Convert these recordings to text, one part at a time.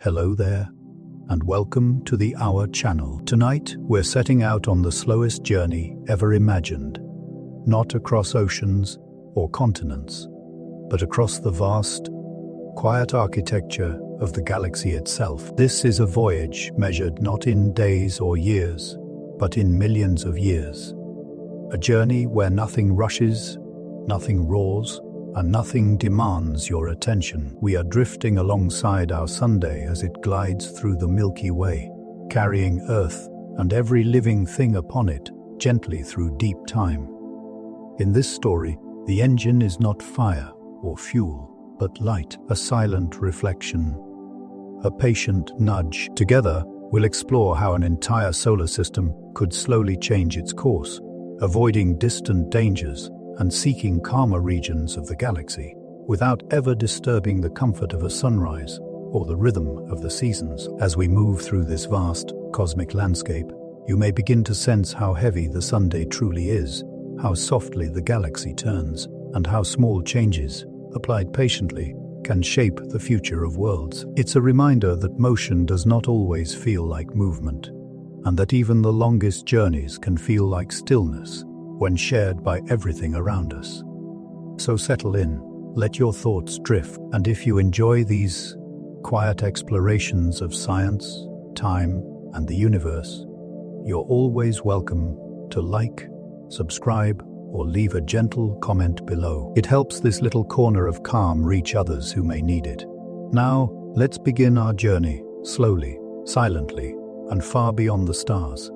Hello there, and welcome to the Hour channel. Tonight, we're setting out on the slowest journey ever imagined, not across oceans or continents, but across the vast, quiet architecture of the galaxy itself. This is a voyage measured not in days or years, but in millions of years. A journey where nothing rushes, nothing roars, and nothing demands your attention. We are drifting alongside our Sunday as it glides through the Milky Way, carrying Earth and every living thing upon it gently through deep time. In this story, the engine is not fire or fuel, but light, a silent reflection, a patient nudge. Together, we'll explore how an entire solar system could slowly change its course, avoiding distant dangers and seeking calmer regions of the galaxy, without ever disturbing the comfort of a sunrise or the rhythm of the seasons. As we move through this vast, cosmic landscape, you may begin to sense how heavy the Sunday truly is, how softly the galaxy turns, and how small changes, applied patiently, can shape the future of worlds. It's a reminder that motion does not always feel like movement, and that even the longest journeys can feel like stillness when shared by everything around us. So settle in, let your thoughts drift, and if you enjoy these quiet explorations of science, time, and the universe, you're always welcome to like, subscribe, or leave a gentle comment below. It helps this little corner of calm reach others who may need it. Now, let's begin our journey, slowly, silently, and far beyond the stars.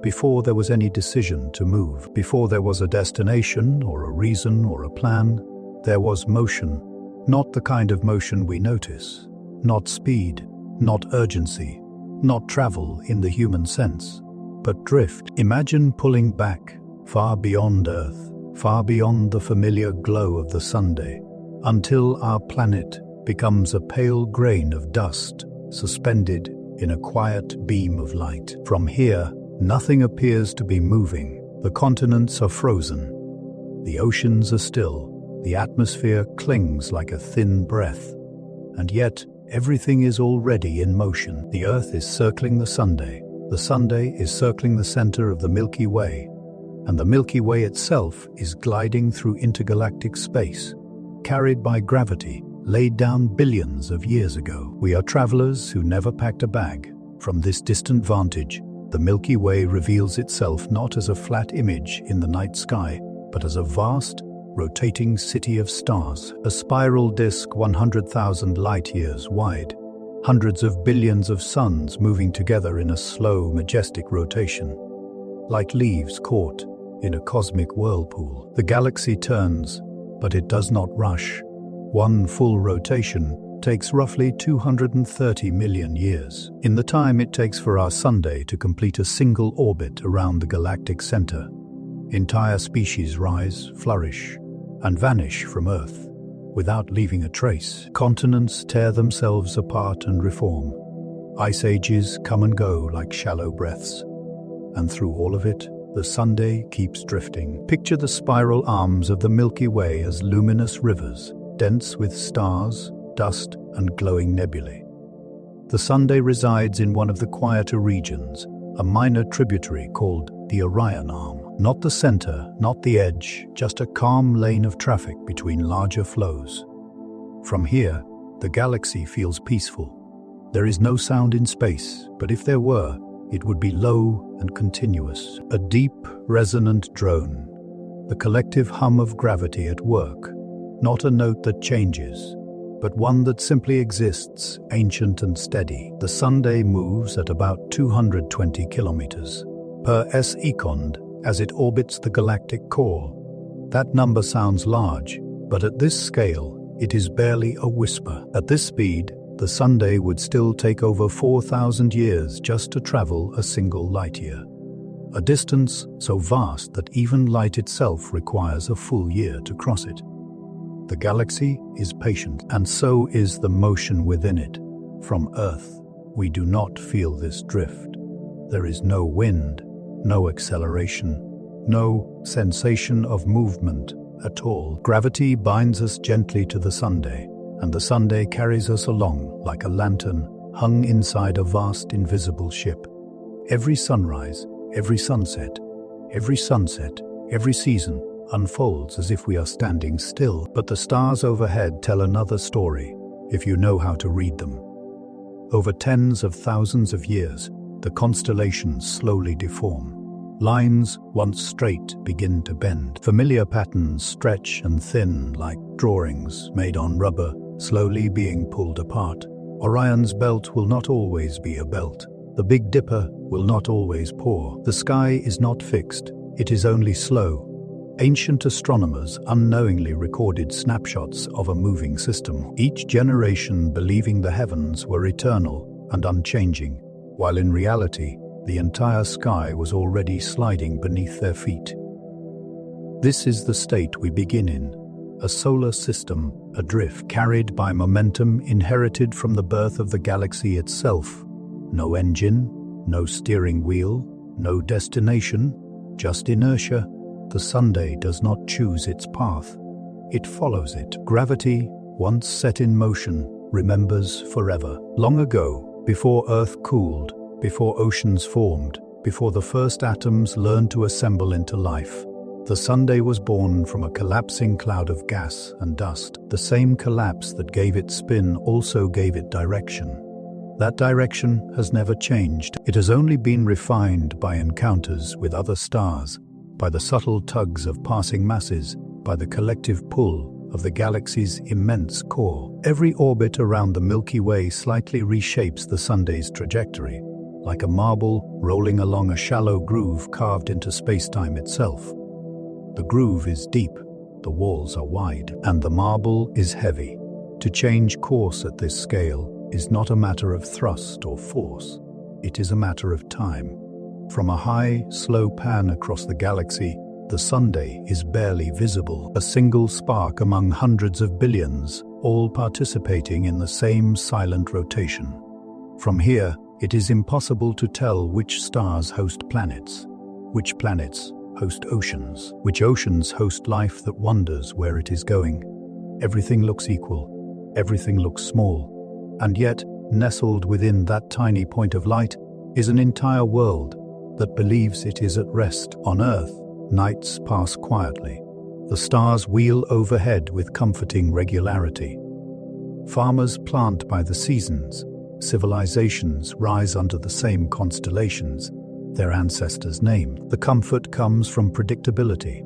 Before there was any decision to move, before there was a destination or a reason or a plan, there was motion. Not the kind of motion we notice, not speed, not urgency, not travel in the human sense, but drift. Imagine pulling back, far beyond Earth, far beyond the familiar glow of the Sunday, until our planet becomes a pale grain of dust, suspended in a quiet beam of light. From here, nothing appears to be moving. The continents are frozen. The oceans are still. The atmosphere clings like a thin breath. And yet, everything is already in motion. The Earth is circling the Sunday. The Sunday is circling the center of the Milky Way. And the Milky Way itself is gliding through intergalactic space, carried by gravity, laid down billions of years ago. We are travelers who never packed a bag. From this distant vantage, the Milky Way reveals itself not as a flat image in the night sky, but as a vast, rotating city of stars, a spiral disk 100,000 light-years wide, hundreds of billions of suns moving together in a slow, majestic rotation. Like leaves caught in a cosmic whirlpool, the galaxy turns, but it does not rush. One full rotation takes roughly 230 million years. In the time it takes for our Sunday to complete a single orbit around the galactic center, entire species rise, flourish, and vanish from Earth without leaving a trace. Continents tear themselves apart and reform. Ice ages come and go like shallow breaths. And through all of it, the Sunday keeps drifting. Picture the spiral arms of the Milky Way as luminous rivers, dense with stars, dust, and glowing nebulae. The Sunday resides in one of the quieter regions, a minor tributary called the Orion Arm. Not the center, not the edge, just a calm lane of traffic between larger flows. From here, the galaxy feels peaceful. There is no sound in space, but if there were, it would be low and continuous. A deep, resonant drone. The collective hum of gravity at work. Not a note that changes, but one that simply exists, ancient and steady. The Sunday moves at about 220 kilometers per second as it orbits the galactic core. That number sounds large, but at this scale, it is barely a whisper. At this speed, the Sunday would still take over 4,000 years just to travel a single light-year. A distance so vast that even light itself requires a full year to cross it. The galaxy is patient, and so is the motion within it. From Earth, we do not feel this drift. There is no wind, no acceleration, no sensation of movement at all. Gravity binds us gently to the Sunday, and the Sunday carries us along like a lantern, hung inside a vast invisible ship. Every sunrise, every sunset, every season unfolds as if we are standing still, but the stars overhead tell another story, if you know how to read them. Over tens of thousands of years, the constellations slowly deform. Lines, once straight, begin to bend. Familiar patterns stretch and thin like drawings made on rubber, slowly being pulled apart. Orion's belt will not always be a belt. The Big Dipper will not always pour. The sky is not fixed, it is only slow. Ancient astronomers unknowingly recorded snapshots of a moving system, each generation believing the heavens were eternal and unchanging, while in reality, the entire sky was already sliding beneath their feet. This is the state we begin in, a solar system adrift, carried by momentum inherited from the birth of the galaxy itself. No engine, no steering wheel, no destination, just inertia. The Sunday does not choose its path. It follows it. Gravity, once set in motion, remembers forever. Long ago, before Earth cooled, before oceans formed, before the first atoms learned to assemble into life, the Sunday was born from a collapsing cloud of gas and dust. The same collapse that gave it spin also gave it direction. That direction has never changed. It has only been refined by encounters with other stars, by the subtle tugs of passing masses, by the collective pull of the galaxy's immense core. Every orbit around the Milky Way slightly reshapes the Sunday's trajectory, like a marble rolling along a shallow groove carved into space-time itself. The groove is deep, the walls are wide, and the marble is heavy. To change course at this scale is not a matter of thrust or force. It is a matter of time. From a high, slow pan across the galaxy, the Sunday is barely visible, a single spark among hundreds of billions, all participating in the same silent rotation. From here, it is impossible to tell which stars host planets, which planets host oceans, which oceans host life that wonders where it is going. Everything looks equal, everything looks small, and yet, nestled within that tiny point of light, is an entire world that believes it is at rest. On Earth, nights pass quietly. The stars wheel overhead with comforting regularity. Farmers plant by the seasons. Civilizations rise under the same constellations, their ancestors named. The comfort comes from predictability.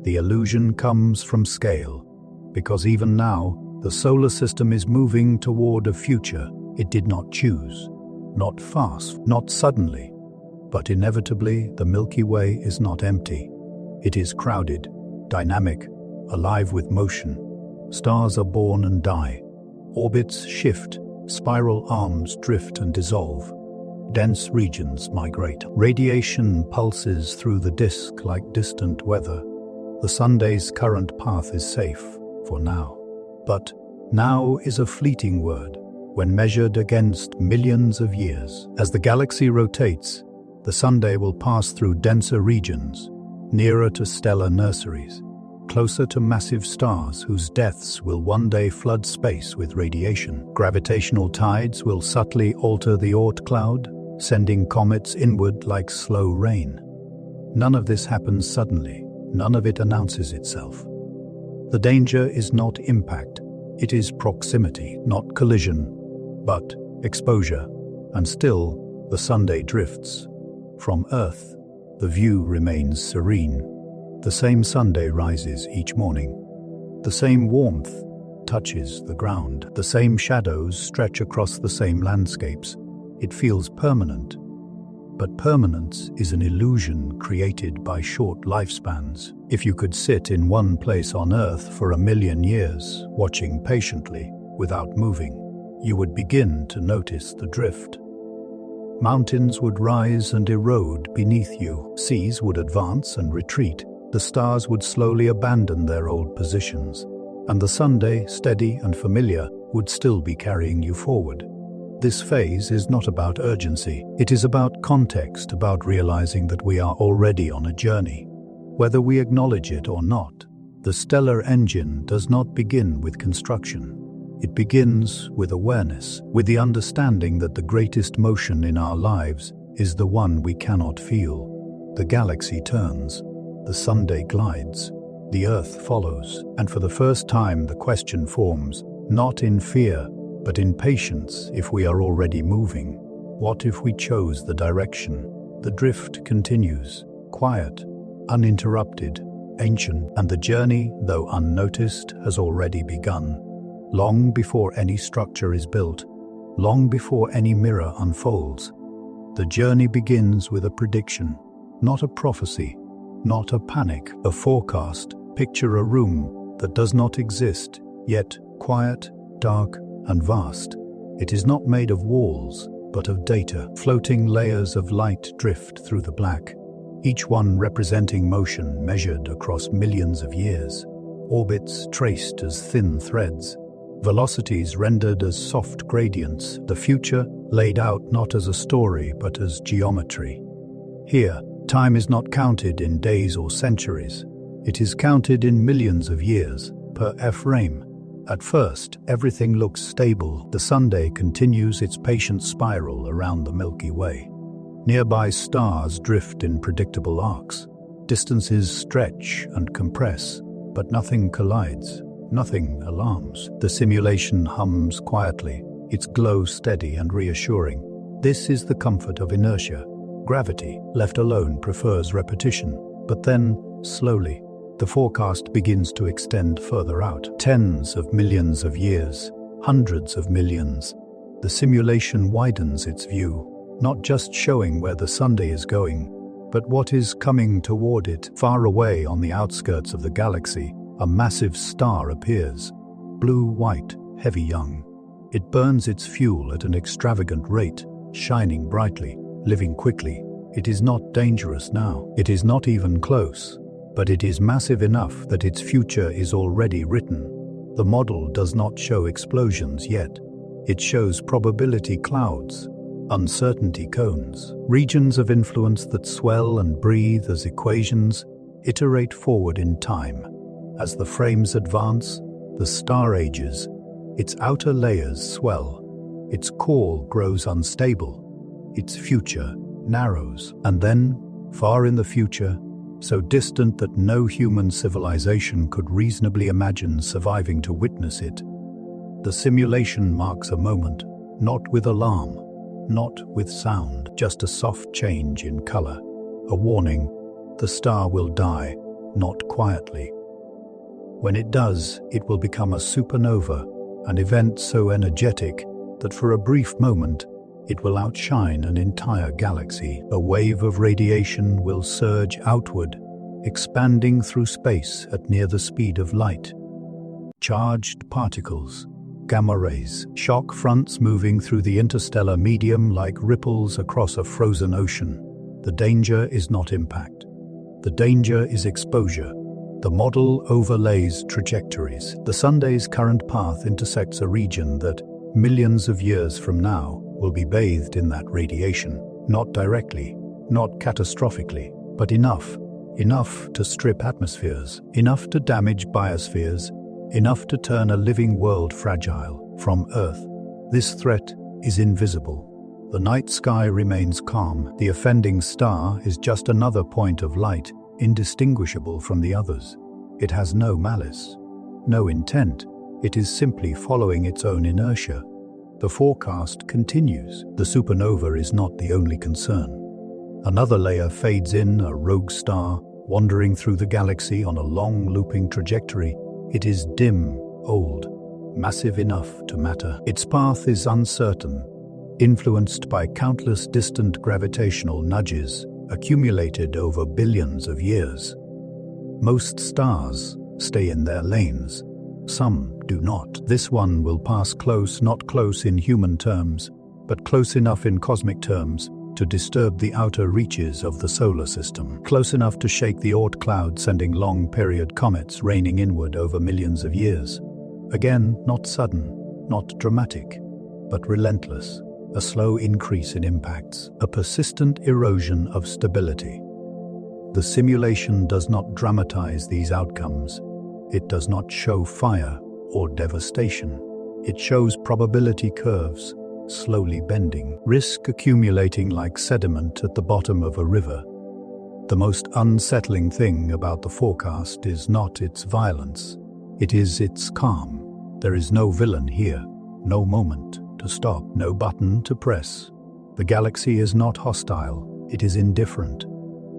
The illusion comes from scale. Because even now, the solar system is moving toward a future it did not choose. Not fast, not suddenly. But inevitably, the Milky Way is not empty. It is crowded, dynamic, alive with motion. Stars are born and die. Orbits shift, spiral arms drift and dissolve. Dense regions migrate. Radiation pulses through the disk like distant weather. The Sunday's current path is safe, for now. But now is a fleeting word, when measured against millions of years. As the galaxy rotates, the Sunday will pass through denser regions, nearer to stellar nurseries, closer to massive stars whose deaths will one day flood space with radiation. Gravitational tides will subtly alter the Oort cloud, sending comets inward like slow rain. None of this happens suddenly. None of it announces itself. The danger is not impact. It is proximity, not collision, but exposure. And still, the Sunday drifts. From Earth, the view remains serene. The same Sunday rises each morning. The same warmth touches the ground. The same shadows stretch across the same landscapes. It feels permanent. But permanence is an illusion created by short lifespans. If you could sit in one place on Earth for 1,000,000 years, watching patiently, without moving, you would begin to notice the drift. Mountains would rise and erode beneath you. Seas would advance and retreat. The stars would slowly abandon their old positions. And the Sunday, steady and familiar, would still be carrying you forward. This phase is not about urgency. It is about context, about realizing that we are already on a journey. Whether we acknowledge it or not, the stellar engine does not begin with construction. It begins with awareness, with the understanding that the greatest motion in our lives is the one we cannot feel. The galaxy turns, the Sunday glides, the Earth follows, and for the first time the question forms, not in fear, but in patience if we are already moving. What if we chose the direction? The drift continues, quiet, uninterrupted, ancient, and the journey, though unnoticed, has already begun. Long before any structure is built, long before any mirror unfolds, the journey begins with a prediction, not a prophecy, not a panic, a forecast. Picture a room that does not exist, yet quiet, dark, and vast. It is not made of walls, but of data. Floating layers of light drift through the black, each one representing motion measured across millions of years, orbits traced as thin threads, velocities rendered as soft gradients, the future laid out not as a story but as geometry. Here, time is not counted in days or centuries. It is counted in millions of years, per frame. At first, everything looks stable. The Sunday continues its patient spiral around the Milky Way. Nearby stars drift in predictable arcs. Distances stretch and compress, but nothing collides, nothing alarms. The simulation hums quietly, its glow steady and reassuring. This is the comfort of inertia. Gravity, left alone, prefers repetition. But then, slowly, the forecast begins to extend further out. Tens of millions of years, hundreds of millions. The simulation widens its view, not just showing where the Sunday is going, but what is coming toward it. Far away on the outskirts of the galaxy, a massive star appears, blue-white, heavy young. It burns its fuel at an extravagant rate, shining brightly, living quickly. It is not dangerous now. It is not even close. But it is massive enough that its future is already written. The model does not show explosions yet. It shows probability clouds, uncertainty cones, regions of influence that swell and breathe as equations iterate forward in time. As the frames advance, the star ages, its outer layers swell, its core grows unstable, its future narrows, and then, far in the future, so distant that no human civilization could reasonably imagine surviving to witness it, the simulation marks a moment, not with alarm, not with sound, just a soft change in color, a warning, the star will die, not quietly. When it does, it will become a supernova, an event so energetic that for a brief moment, it will outshine an entire galaxy. A wave of radiation will surge outward, expanding through space at near the speed of light. Charged particles, gamma rays, shock fronts moving through the interstellar medium like ripples across a frozen ocean. The danger is not impact. The danger is exposure. The model overlays trajectories. The Sunday's current path intersects a region that, millions of years from now, will be bathed in that radiation, not directly, not catastrophically, but enough to strip atmospheres, enough to damage biospheres, enough to turn a living world fragile from Earth. This threat is invisible. The night sky remains calm. The offending star is just another point of light, indistinguishable from the others. It has no malice, no intent. It is simply following its own inertia. The forecast continues. The supernova is not the only concern. Another layer fades in, a rogue star, wandering through the galaxy on a long looping trajectory. It is dim, old, massive enough to matter. Its path is uncertain, influenced by countless distant gravitational nudges accumulated over billions of years. Most stars stay in their lanes. Some do not. This one will pass close, not close in human terms, but close enough in cosmic terms to disturb the outer reaches of the solar system, close enough to shake the Oort cloud, sending long-period comets raining inward over millions of years. Again, not sudden, not dramatic, but relentless, a slow increase in impacts, a persistent erosion of stability. The simulation does not dramatize these outcomes. It does not show fire or devastation. It shows probability curves, slowly bending, risk accumulating like sediment at the bottom of a river. The most unsettling thing about the forecast is not its violence, it is its calm. There is no villain here, no moment to stop, no button to press. The galaxy is not hostile, it is indifferent.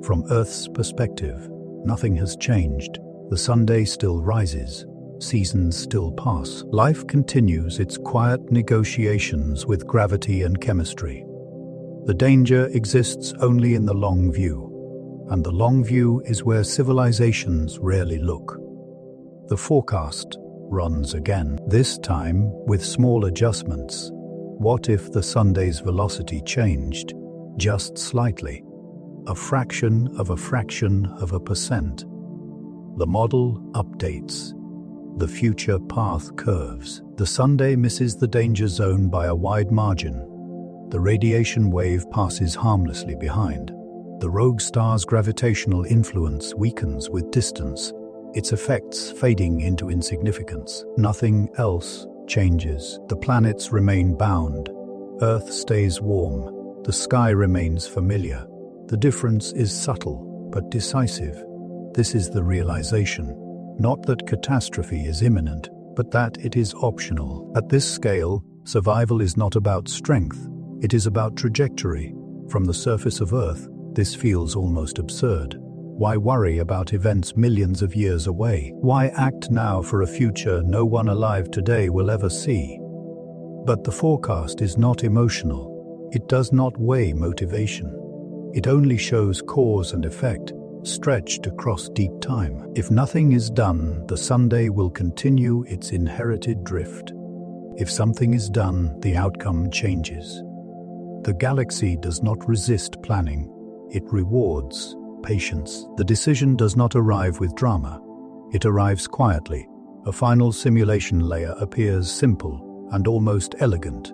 From Earth's perspective, nothing has changed. The Sunday still rises, seasons still pass. Life continues its quiet negotiations with gravity and chemistry. The danger exists only in the long view, and the long view is where civilizations rarely look. The forecast runs again, this time with small adjustments. What if the Sunday's velocity changed, just slightly? A fraction of a fraction of a percent. The model updates. The future path curves. The Sunday misses the danger zone by a wide margin. The radiation wave passes harmlessly behind. The rogue star's gravitational influence weakens with distance, its effects fading into insignificance. Nothing else changes. The planets remain bound. Earth stays warm. The sky remains familiar. The difference is subtle but decisive. This is the realization, not that catastrophe is imminent, but that it is optional. At this scale, survival is not about strength, it is about trajectory. From the surface of Earth, this feels almost absurd. Why worry about events millions of years away? Why act now for a future no one alive today will ever see? But the forecast is not emotional. It does not weigh motivation. It only shows cause and effect, stretched across deep time. If nothing is done, the Sunday will continue its inherited drift. If something is done, the outcome changes. The galaxy does not resist planning. It rewards patience. The decision does not arrive with drama. It arrives quietly. A final simulation layer appears simple and almost elegant.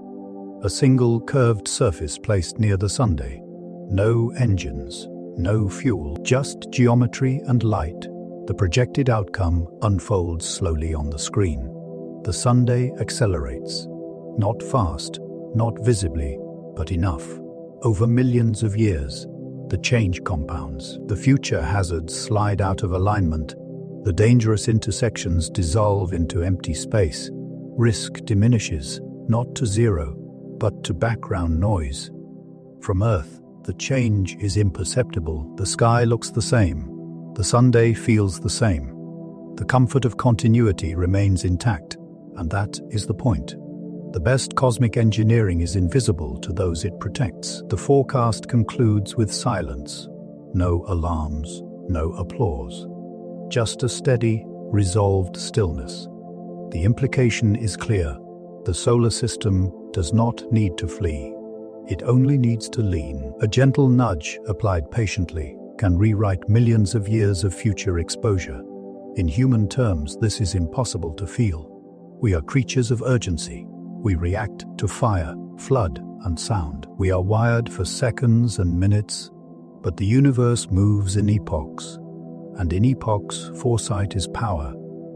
A single curved surface placed near the Sunday. No engines, no fuel, just geometry and light. The projected outcome unfolds slowly on the screen. The Sunday accelerates. Not fast, not visibly, but enough. Over millions of years, the change compounds. The future hazards slide out of alignment. The dangerous intersections dissolve into empty space. Risk diminishes, not to zero, but to background noise. From Earth, the change is imperceptible. The sky looks the same. The Sunday feels the same. The comfort of continuity remains intact, and that is the point. The best cosmic engineering is invisible to those it protects. The forecast concludes with silence. No alarms, no applause. Just a steady, resolved stillness. The implication is clear. The solar system does not need to flee. It only needs to lean. A gentle nudge, applied patiently, can rewrite millions of years of future exposure. In human terms, this is impossible to feel. We are creatures of urgency. We react to fire, flood, and sound. We are wired for seconds and minutes, but the universe moves in epochs. And in epochs, foresight is power.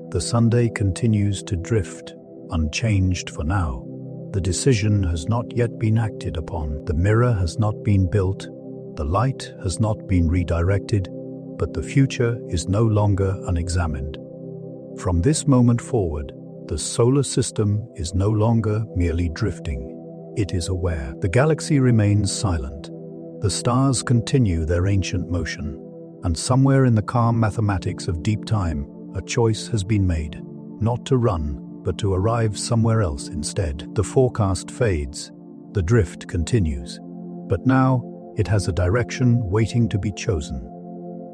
The Sunday continues to drift, unchanged for now. The decision has not yet been acted upon. The mirror has not been built. The light has not been redirected, but the future is no longer unexamined. From this moment forward, the solar system is no longer merely drifting. It is aware. The galaxy remains silent. The stars continue their ancient motion. And somewhere in the calm mathematics of deep time, a choice has been made. Not to run, but to arrive somewhere else instead. The forecast fades. The drift continues. But now, it has a direction waiting to be chosen.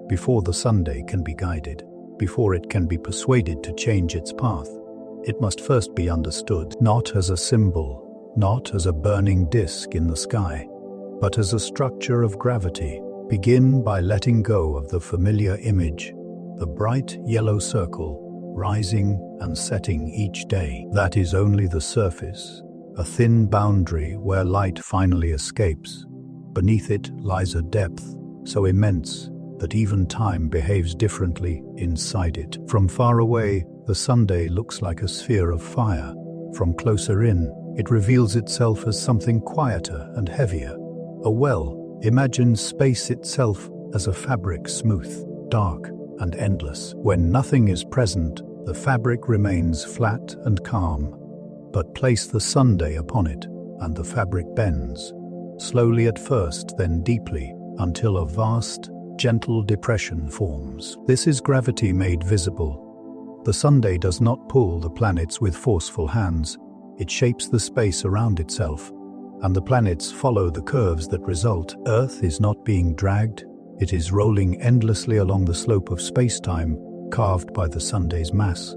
Before the Sunday can be guided, before it can be persuaded to change its path, it must first be understood, not as a symbol, not as a burning disk in the sky, but as a structure of gravity. Begin by letting go of the familiar image, the bright yellow circle, rising and setting each day. That is only the surface, a thin boundary where light finally escapes. Beneath it lies a depth so immense that even time behaves differently inside it. From far away, the Sunday looks like a sphere of fire, From closer in, it reveals itself as something quieter and heavier. A well imagines space itself as a fabric smooth, dark, and endless. When nothing is present, the fabric remains flat and calm. But place the Sunday upon it, and the fabric bends, slowly at first, then deeply, until a vast, gentle depression forms. This is gravity made visible. The Sunday does not pull the planets with forceful hands. It shapes the space around itself, and the planets follow the curves that result. Earth is not being dragged. It is rolling endlessly along the slope of space-time, carved by the Sunday's mass.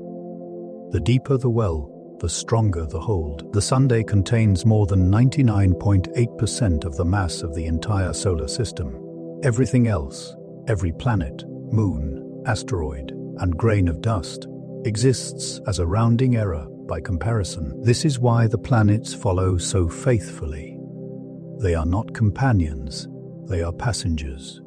The deeper the well, the stronger the hold. The Sunday contains more than 99.8% of the mass of the entire solar system. Everything else, every planet, moon, asteroid, and grain of dust, exists as a rounding error by comparison. This is why the planets follow so faithfully. They are not companions, they are passengers.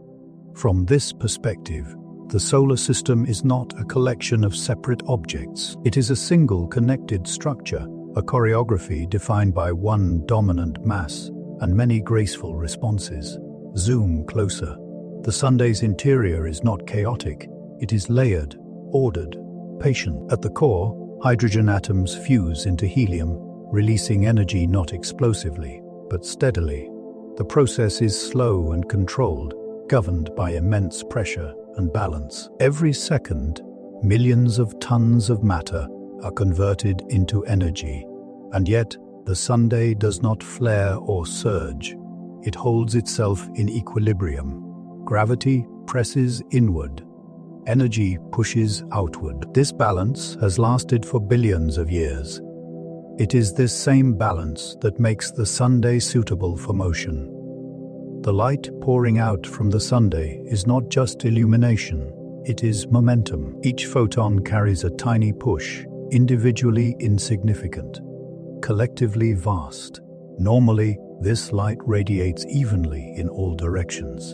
From this perspective, the solar system is not a collection of separate objects. It is a single connected structure, a choreography defined by one dominant mass and many graceful responses. Zoom closer. The Sunday's interior is not chaotic. It is layered, ordered, patient. At the core, hydrogen atoms fuse into helium, releasing energy not explosively, but steadily. The process is slow and controlled, governed by immense pressure and balance. Every second, millions of tons of matter are converted into energy. And yet, the Sunday does not flare or surge. It holds itself in equilibrium. Gravity presses inward. Energy pushes outward. This balance has lasted for billions of years. It is this same balance that makes the Sunday suitable for motion. The light pouring out from the Sunday is not just illumination, it is momentum. Each photon carries a tiny push, individually insignificant, collectively vast. Normally, this light radiates evenly in all directions.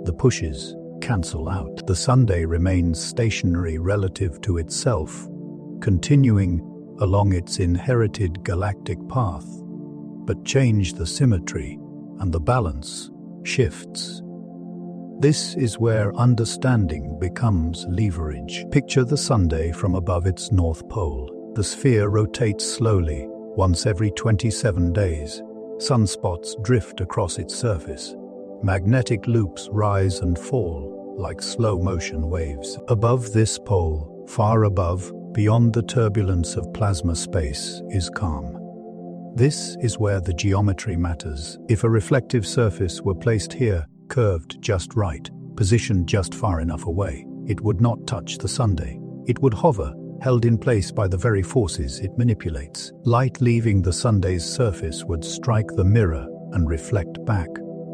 The pushes cancel out. The Sunday remains stationary relative to itself, continuing along its inherited galactic path. But change the symmetry, and the balance shifts. This is where understanding becomes leverage. Picture the Sunday from above its north pole. The sphere rotates slowly, once every 27 days. Sunspots drift across its surface. Magnetic loops rise and fall like slow-motion waves. Above this pole, far above, beyond the turbulence of plasma space, is calm. This is where the geometry matters. If a reflective surface were placed here, curved just right, positioned just far enough away, it would not touch the Sunday. It would hover, held in place by the very forces it manipulates. Light leaving the Sunday's surface would strike the mirror and reflect back.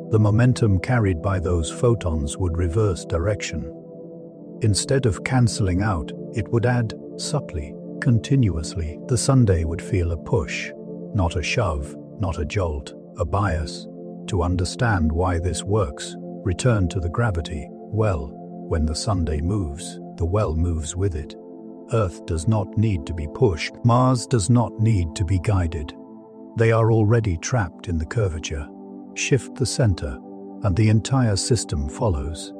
The momentum carried by those photons would reverse direction. Instead of cancelling out, it would add subtly, continuously. The Sunday would feel a push. Not a shove, not a jolt, a bias. To understand why this works, return to the gravity well. When the Sunday moves, the well moves with it. Earth does not need to be pushed. Mars does not need to be guided. They are already trapped in the curvature. Shift the center, and the entire system follows.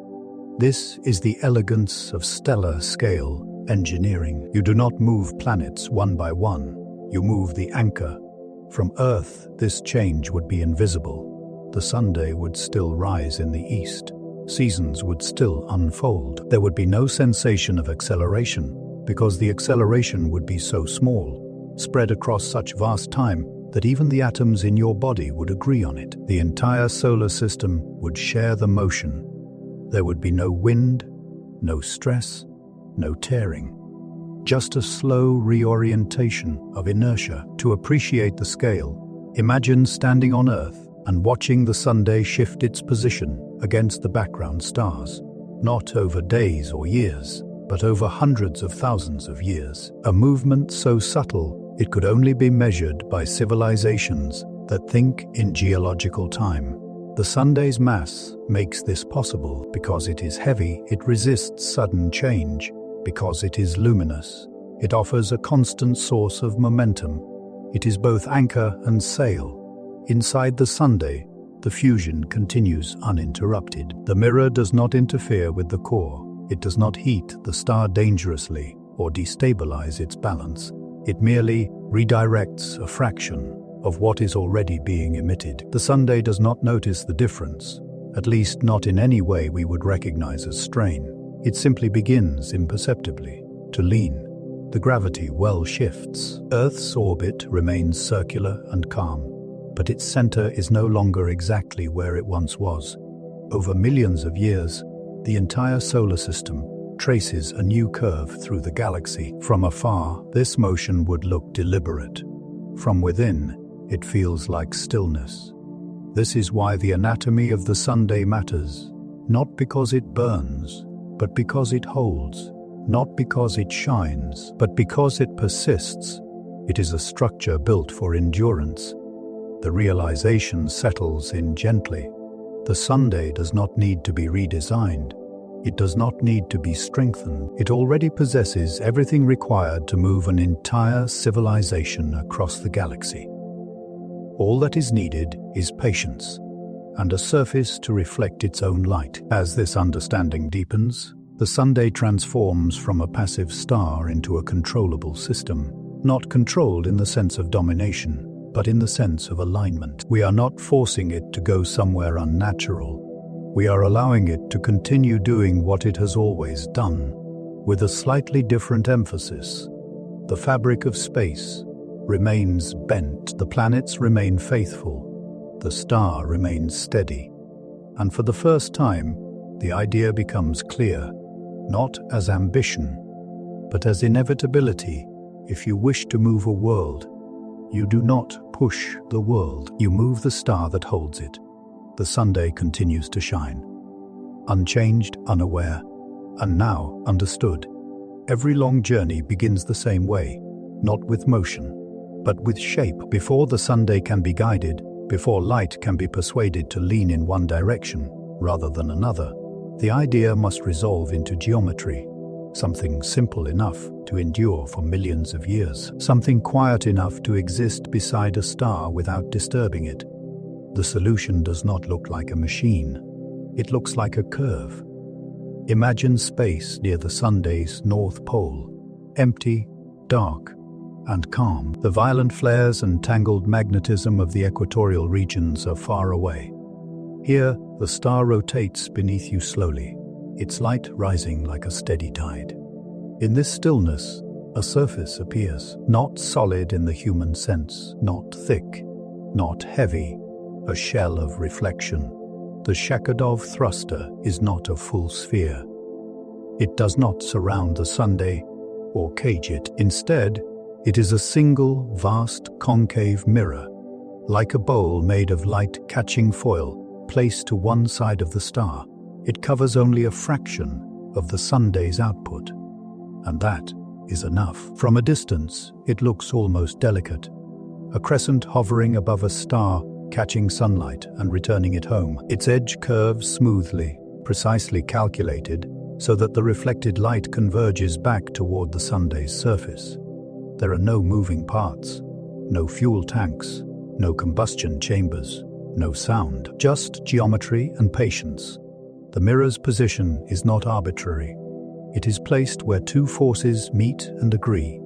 This is the elegance of stellar scale engineering. You do not move planets one by one. You move the anchor. From Earth, this change would be invisible. The Sunday would still rise in the east. Seasons would still unfold. There would be no sensation of acceleration, because the acceleration would be so small, spread across such vast time, that even the atoms in your body would agree on it. The entire solar system would share the motion. There would be no wind, no stress, no tearing. Just a slow reorientation of inertia. To appreciate the scale, imagine standing on Earth and watching the Sunday shift its position against the background stars. Not over days or years, but over hundreds of thousands of years. A movement so subtle it could only be measured by civilizations that think in geological time. The Sunday's mass makes this possible. Because it is heavy, it resists sudden change. Because it is luminous, it offers a constant source of momentum. It is both anchor and sail. Inside the Sunday, the fusion continues uninterrupted. The mirror does not interfere with the core. It does not heat the star dangerously or destabilize its balance. It merely redirects a fraction of what is already being emitted. The Sunday does not notice the difference, at least not in any way we would recognize as strain. It simply begins imperceptibly to lean. The gravity well shifts. Earth's orbit remains circular and calm, but its center is no longer exactly where it once was. Over millions of years, the entire solar system traces a new curve through the galaxy. From afar, this motion would look deliberate. From within, it feels like stillness. This is why the anatomy of the Sunday matters, not because it burns, but because it holds, not because it shines, but because it persists. It is a structure built for endurance. The realization settles in gently. The Sunday does not need to be redesigned. It does not need to be strengthened. It already possesses everything required to move an entire civilization across the galaxy. All that is needed is patience and a surface to reflect its own light. As this understanding deepens, the Sunday transforms from a passive star into a controllable system, not controlled in the sense of domination, but in the sense of alignment. We are not forcing it to go somewhere unnatural. We are allowing it to continue doing what it has always done, with a slightly different emphasis. The fabric of space remains bent, the planets remain faithful, the star remains steady. And for the first time, the idea becomes clear, not as ambition, but as inevitability. If you wish to move a world, you do not push the world, you move the star that holds it. The Sunday continues to shine, unchanged, unaware, and now understood. Every long journey begins the same way, not with motion, but with shape. Before the Sunday can be guided, before light can be persuaded to lean in one direction rather than another, the idea must resolve into geometry, something simple enough to endure for millions of years, something quiet enough to exist beside a star without disturbing it. The solution does not look like a machine. It looks like a curve. Imagine space near the Sunday's North Pole, empty, dark, and calm. The violent flares and tangled magnetism of the equatorial regions are far away. Here, the star rotates beneath you slowly, its light rising like a steady tide. In this stillness, a surface appears, not solid in the human sense, not thick, not heavy, a shell of reflection. The Shkadov Thruster is not a full sphere. It does not surround the Sunday or cage it. Instead, it is a single, vast, concave mirror, like a bowl made of light-catching foil placed to one side of the star. It covers only a fraction of the Sunday's output, and that is enough. From a distance, it looks almost delicate, a crescent hovering above a star, catching sunlight and returning it home. Its edge curves smoothly, precisely calculated, so that the reflected light converges back toward the Sunday's surface. There are no moving parts, no fuel tanks, no combustion chambers, no sound, just geometry and patience. The mirror's position is not arbitrary. It is placed where two forces meet and agree.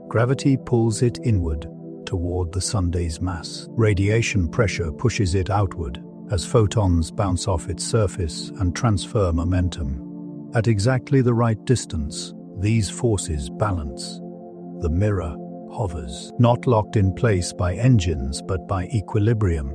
Gravity pulls it inward toward the Sunday's mass. Radiation pressure pushes it outward as photons bounce off its surface and transfer momentum. At exactly the right distance, these forces balance. The mirror hovers, not locked in place by engines but by equilibrium.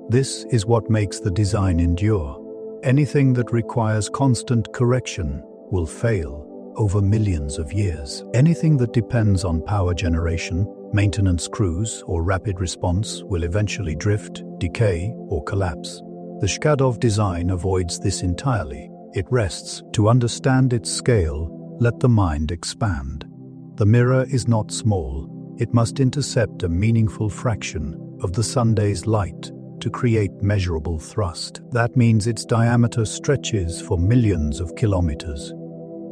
This is what makes the design endure. Anything that requires constant correction will fail over millions of years. Anything that depends on power generation, maintenance crews, or rapid response will eventually drift, decay, or collapse. The Shkadov design avoids this entirely. It rests. To understand its scale, let the mind expand. The mirror is not small. It must intercept a meaningful fraction of the Sunday's light to create measurable thrust. That means its diameter stretches for millions of kilometers.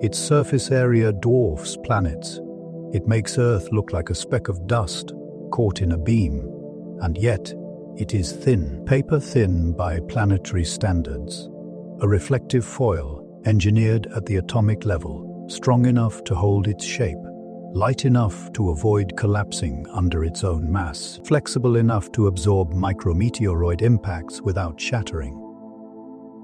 Its surface area dwarfs planets. It makes Earth look like a speck of dust, caught in a beam, and yet it is thin, paper-thin by planetary standards. A reflective foil, engineered at the atomic level, strong enough to hold its shape, light enough to avoid collapsing under its own mass, flexible enough to absorb micrometeoroid impacts without shattering.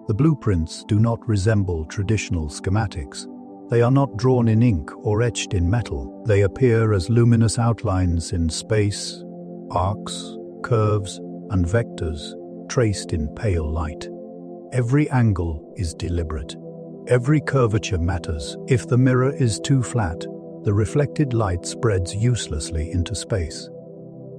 The blueprints do not resemble traditional schematics. They are not drawn in ink or etched in metal. They appear as luminous outlines in space, arcs, curves, and vectors traced in pale light. Every angle is deliberate. Every curvature matters. If the mirror is too flat, the reflected light spreads uselessly into space.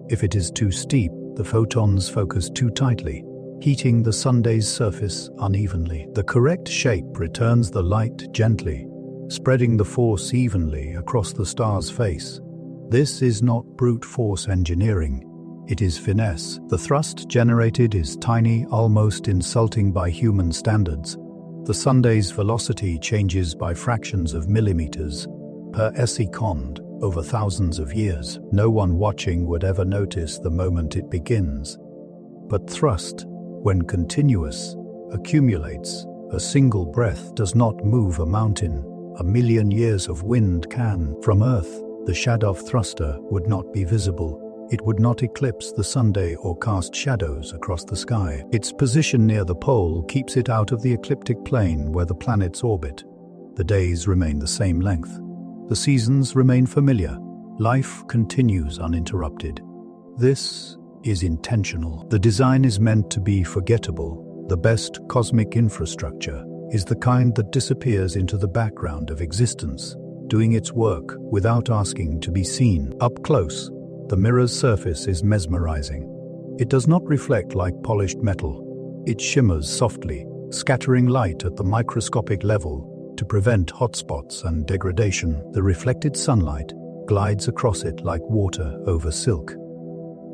If it is too steep, the photons focus too tightly, heating the Sunday's surface unevenly. The correct shape returns the light gently, spreading the force evenly across the star's face. This is not brute force engineering. It is finesse. The thrust generated is tiny, almost insulting by human standards. The Sunday's velocity changes by fractions of millimeters per second over thousands of years. No one watching would ever notice the moment it begins. But thrust, when continuous, accumulates. A single breath does not move a mountain. A million years of wind can. From Earth, the Shkadov Thruster would not be visible. It would not eclipse the Sunday or cast shadows across the sky. Its position near the pole keeps it out of the ecliptic plane where the planets orbit. The days remain the same length. The seasons remain familiar. Life continues uninterrupted. This is intentional. The design is meant to be forgettable. The best cosmic infrastructure is the kind that disappears into the background of existence, doing its work without asking to be seen. Up close, the mirror's surface is mesmerizing. It does not reflect like polished metal. It shimmers softly, scattering light at the microscopic level to prevent hotspots and degradation. The reflected sunlight glides across it like water over silk.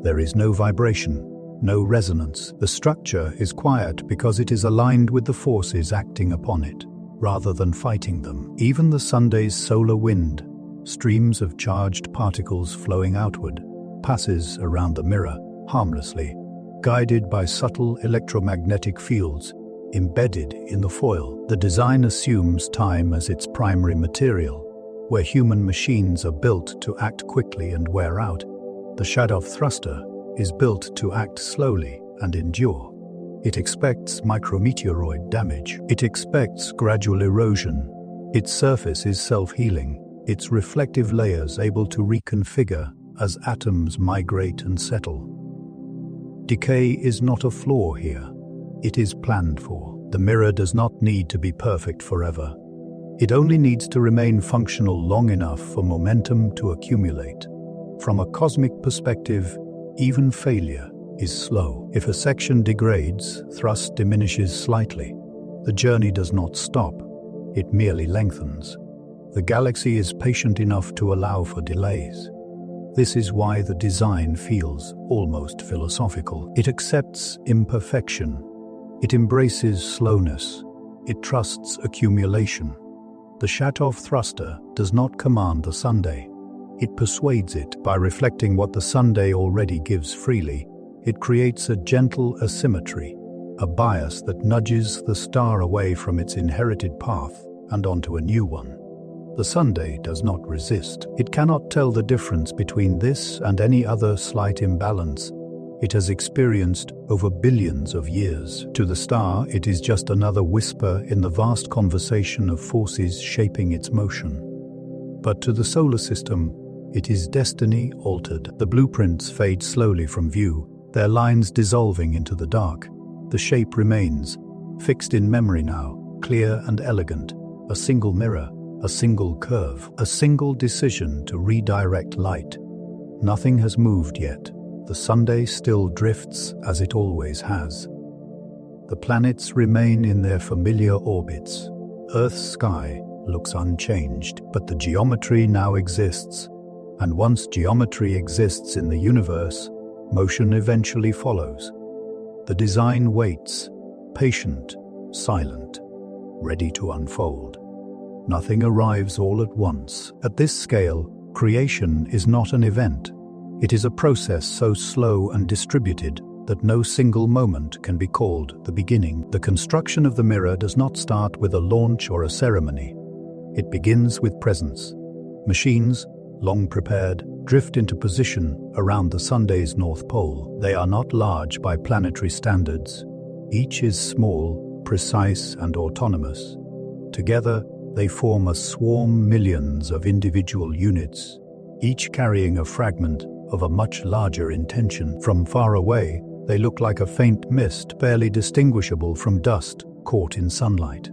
There is no vibration, no resonance. The structure is quiet because it is aligned with the forces acting upon it, rather than fighting them. Even the Sunday's solar wind, streams of charged particles flowing outward, passes around the mirror, harmlessly, guided by subtle electromagnetic fields embedded in the foil. The design assumes time as its primary material, where human machines are built to act quickly and wear out. The Shkadov Thruster is built to act slowly and endure. It expects micrometeoroid damage. It expects gradual erosion. Its surface is self-healing, its reflective layers able to reconfigure as atoms migrate and settle. Decay is not a flaw here. It is planned for. The mirror does not need to be perfect forever. It only needs to remain functional long enough for momentum to accumulate. From a cosmic perspective, even failure is slow. If a section degrades, thrust diminishes slightly. The journey does not stop. It merely lengthens. The galaxy is patient enough to allow for delays. This is why the design feels almost philosophical. It accepts imperfection. It embraces slowness. It trusts accumulation. The Shkadov Thruster does not command the Sunday. It persuades it by reflecting what the Sunday already gives freely. It creates a gentle asymmetry, a bias that nudges the star away from its inherited path and onto a new one. The Sunday does not resist. It cannot tell the difference between this and any other slight imbalance it has experienced over billions of years. To the star, it is just another whisper in the vast conversation of forces shaping its motion. But to the solar system, it is destiny altered. The blueprints fade slowly from view, their lines dissolving into the dark. The shape remains, fixed in memory now, clear and elegant, a single mirror, a single curve, a single decision to redirect light. Nothing has moved yet. The Sunday still drifts as it always has. The planets remain in their familiar orbits. Earth's sky looks unchanged, but the geometry now exists. And once geometry exists in the universe, motion eventually follows. The design waits, patient, silent, ready to unfold. Nothing arrives all at once. At this scale, creation is not an event. It is a process so slow and distributed that no single moment can be called the beginning. The construction of the mirror does not start with a launch or a ceremony. It begins with presence. Machines, long prepared, drift into position around the Sunday's North Pole. They are not large by planetary standards. Each is small, precise, and autonomous. Together, they form a swarm, millions of individual units, each carrying a fragment of a much larger intention. From far away, they look like a faint mist, barely distinguishable from dust caught in sunlight.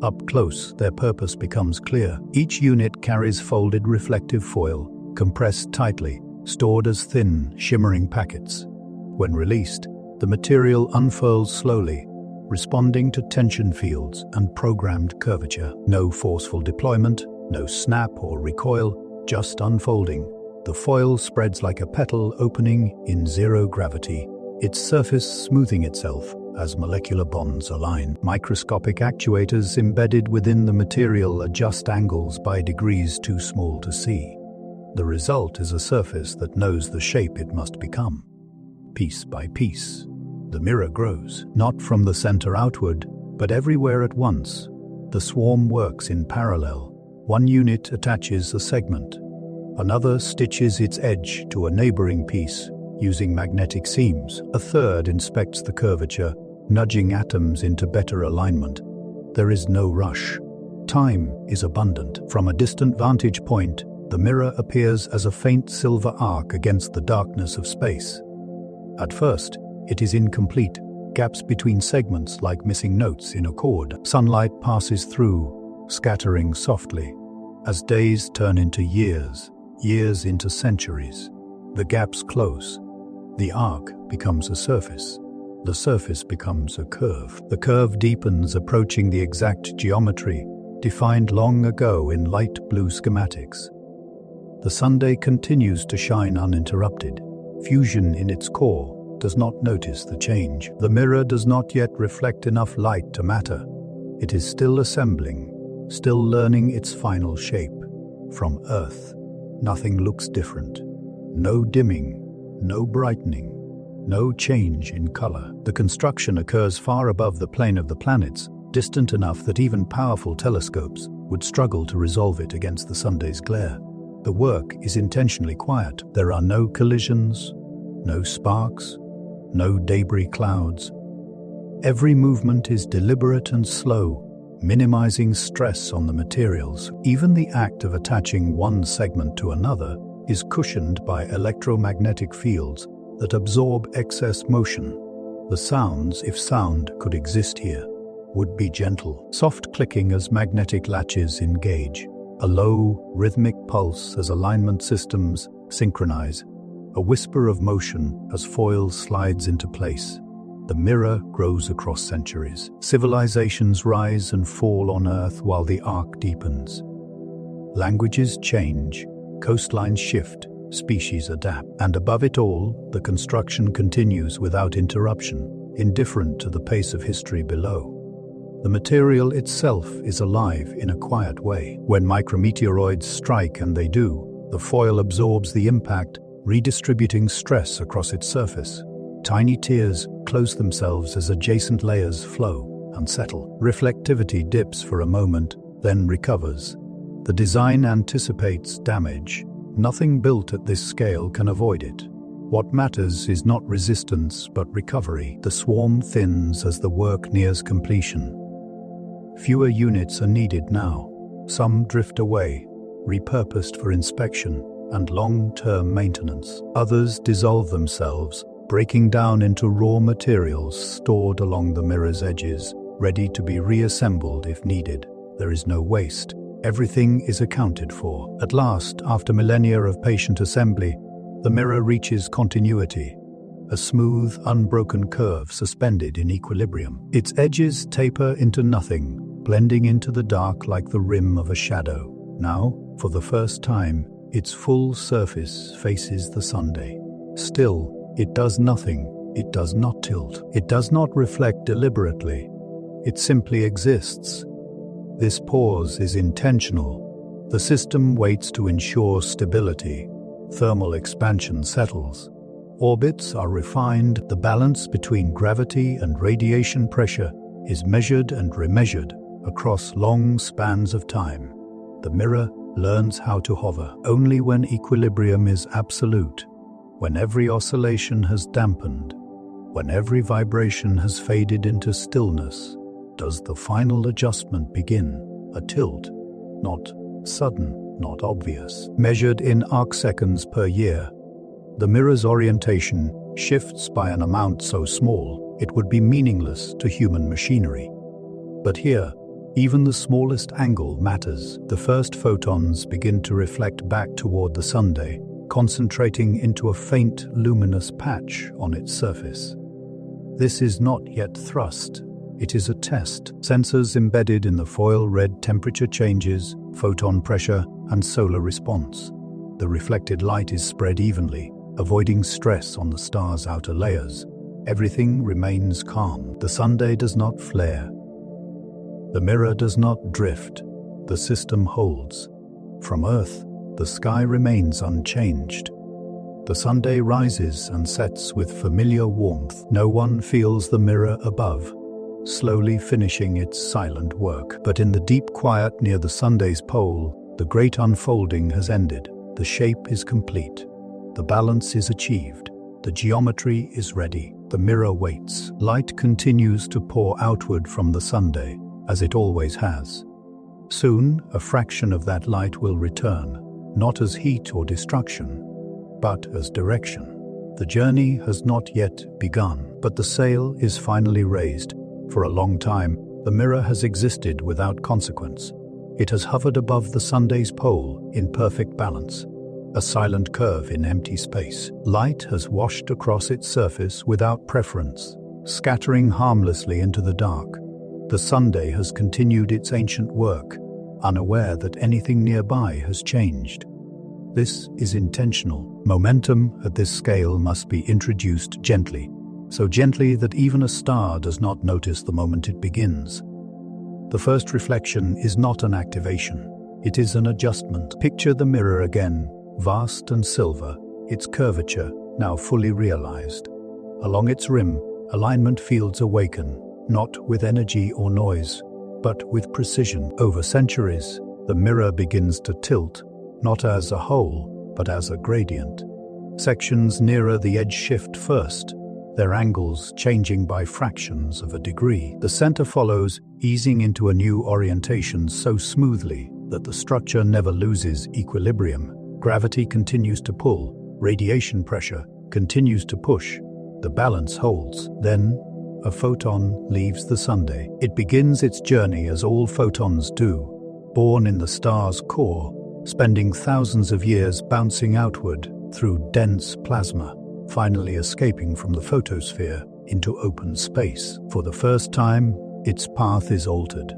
Up close, their purpose becomes clear. Each unit carries folded reflective foil, compressed tightly, stored as thin, shimmering packets. When released, the material unfurls slowly, responding to tension fields and programmed curvature. No forceful deployment, no snap or recoil, just unfolding. The foil spreads like a petal opening in zero gravity, its surface smoothing itself as molecular bonds align. Microscopic actuators embedded within the material adjust angles by degrees too small to see. The result is a surface that knows the shape it must become. Piece by piece, the mirror grows, not from the center outward, but everywhere at once. The swarm works in parallel. One unit attaches a segment. Another stitches its edge to a neighboring piece using magnetic seams. A third inspects the curvature, nudging atoms into better alignment. There is no rush. Time is abundant. From a distant vantage point, the mirror appears as a faint silver arc against the darkness of space. At first, it is incomplete, gaps between segments like missing notes in a chord. Sunlight passes through, scattering softly. As days turn into years, years into centuries, the gaps close. The arc becomes a surface. The surface becomes a curve. The curve deepens, approaching the exact geometry defined long ago in light blue schematics. The Sunday continues to shine uninterrupted. Fusion in its core does not notice the change. The mirror does not yet reflect enough light to matter. It is still assembling, still learning its final shape. From Earth, nothing looks different. No dimming, no brightening, no change in color. The construction occurs far above the plane of the planets, distant enough that even powerful telescopes would struggle to resolve it against the Sunday's glare. The work is intentionally quiet. There are no collisions, no sparks, no debris clouds. Every movement is deliberate and slow, minimizing stress on the materials. Even the act of attaching one segment to another is cushioned by electromagnetic fields that absorb excess motion. The sounds, if sound could exist here, would be gentle, soft clicking as magnetic latches engage, a low, rhythmic pulse as alignment systems synchronize, a whisper of motion as foil slides into place. The mirror grows across centuries. Civilizations rise and fall on Earth while the arc deepens. Languages change, coastlines shift, species adapt. And above it all, the construction continues without interruption, indifferent to the pace of history below. The material itself is alive in a quiet way. When micrometeoroids strike, and they do, the foil absorbs the impact, redistributing stress across its surface. Tiny tears close themselves as adjacent layers flow and settle. Reflectivity dips for a moment, then recovers. The design anticipates damage. Nothing built at this scale can avoid it. What matters is not resistance, but recovery. The swarm thins as the work nears completion. Fewer units are needed now. Some drift away, repurposed for inspection and long-term maintenance. Others dissolve themselves, breaking down into raw materials stored along the mirror's edges, ready to be reassembled if needed. There is no waste. Everything is accounted for. At last, after millennia of patient assembly, the mirror reaches continuity, a smooth, unbroken curve suspended in equilibrium. Its edges taper into nothing, blending into the dark like the rim of a shadow. Now, for the first time, its full surface faces the Sunday. Still, it does nothing. It does not tilt. It does not reflect deliberately. It simply exists. This pause is intentional. The system waits to ensure stability. Thermal expansion settles. Orbits are refined. The balance between gravity and radiation pressure is measured and remeasured across long spans of time. The mirror learns how to hover only when equilibrium is absolute, when every oscillation has dampened, when every vibration has faded into stillness. Does the final adjustment begin? A tilt, not sudden, not obvious, measured in arcseconds per year. The mirror's orientation shifts by an amount so small it would be meaningless to human machinery. But here, even the smallest angle matters. The first photons begin to reflect back toward the Sunday, concentrating into a faint luminous patch on its surface. This is not yet thrust. It is a test. Sensors embedded in the foil read temperature changes, photon pressure, and solar response. The reflected light is spread evenly, avoiding stress on the star's outer layers. Everything remains calm. The Sunday does not flare. The mirror does not drift. The system holds. From Earth, the sky remains unchanged. The Sunday rises and sets with familiar warmth. No one feels the mirror above, slowly finishing its silent work. But in the deep quiet near the Sunday's pole, the great unfolding has ended. The shape is complete. The balance is achieved. The geometry is ready. The mirror waits. Light continues to pour outward from the Sunday, as it always has. Soon, a fraction of that light will return, not as heat or destruction, but as direction. The journey has not yet begun, but the sail is finally raised. For a long time, the mirror has existed without consequence. It has hovered above the Sunday's pole in perfect balance, a silent curve in empty space. Light has washed across its surface without preference, scattering harmlessly into the dark. The Sunday has continued its ancient work, unaware that anything nearby has changed. This is intentional. Momentum at this scale must be introduced gently, so gently that even a star does not notice the moment it begins. The first reflection is not an activation. It is an adjustment. Picture the mirror again, vast and silver, its curvature now fully realized. Along its rim, alignment fields awaken, not with energy or noise, but with precision. Over centuries, the mirror begins to tilt, not as a whole, but as a gradient. Sections nearer the edge shift first, their angles changing by fractions of a degree. The center follows, easing into a new orientation so smoothly that the structure never loses equilibrium. Gravity continues to pull, radiation pressure continues to push. The balance holds. Then, a photon leaves the Sunday. It begins its journey as all photons do, born in the star's core, spending thousands of years bouncing outward through dense plasma, finally escaping from the photosphere into open space. For the first time, its path is altered.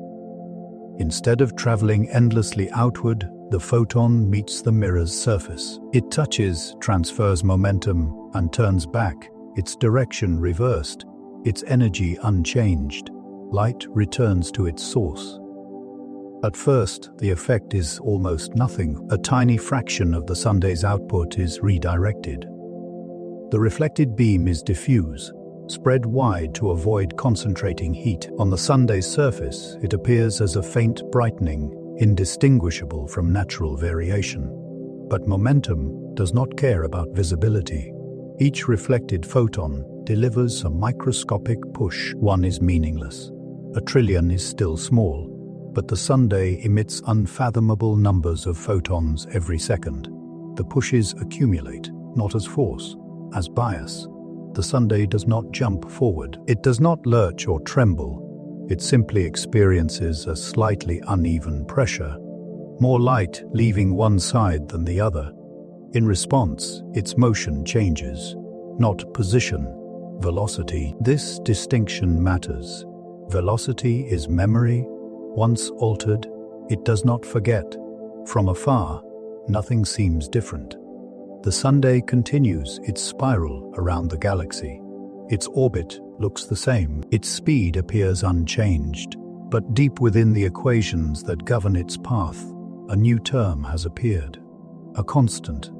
Instead of traveling endlessly outward, the photon meets the mirror's surface. It touches, transfers momentum, and turns back, its direction reversed, its energy unchanged. Light returns to its source. At first, the effect is almost nothing. A tiny fraction of the Sunday's output is redirected. The reflected beam is diffuse, spread wide to avoid concentrating heat. On the Sunday's surface, it appears as a faint brightening, indistinguishable from natural variation. But momentum does not care about visibility. Each reflected photon delivers a microscopic push. One is meaningless. A trillion is still small, but the Sunday emits unfathomable numbers of photons every second. The pushes accumulate, not as force, as bias. The Sunday does not jump forward. It does not lurch or tremble. It simply experiences a slightly uneven pressure, more light leaving one side than the other. In response, its motion changes, not position, velocity. This distinction matters. Velocity is memory. Once altered, it does not forget. From afar, nothing seems different. The Sunday continues its spiral around the galaxy. Its orbit looks the same. Its speed appears unchanged. But deep within the equations that govern its path, a new term has appeared. A constant.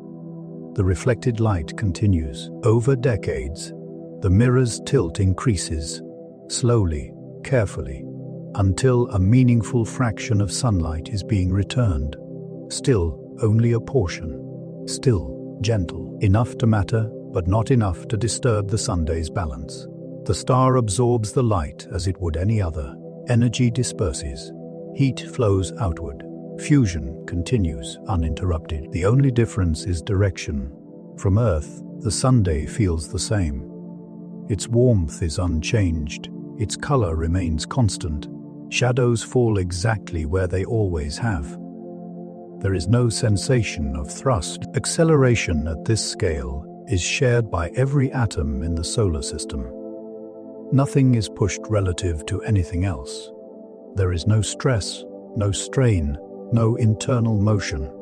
the reflected light continues. Over decades, the mirror's tilt increases, slowly, carefully, until a meaningful fraction of sunlight is being returned. Still, only a portion. Still, gentle. Enough to matter, but not enough to disturb the Sunday's balance. The star absorbs the light as it would any other. Energy disperses. Heat flows outward. Fusion continues uninterrupted. The only difference is direction. From Earth, the Sunday feels the same. Its warmth is unchanged. Its color remains constant. Shadows fall exactly where they always have. There is no sensation of thrust. Acceleration at this scale is shared by every atom in the solar system. Nothing is pushed relative to anything else. There is no stress, no strain, no internal motion.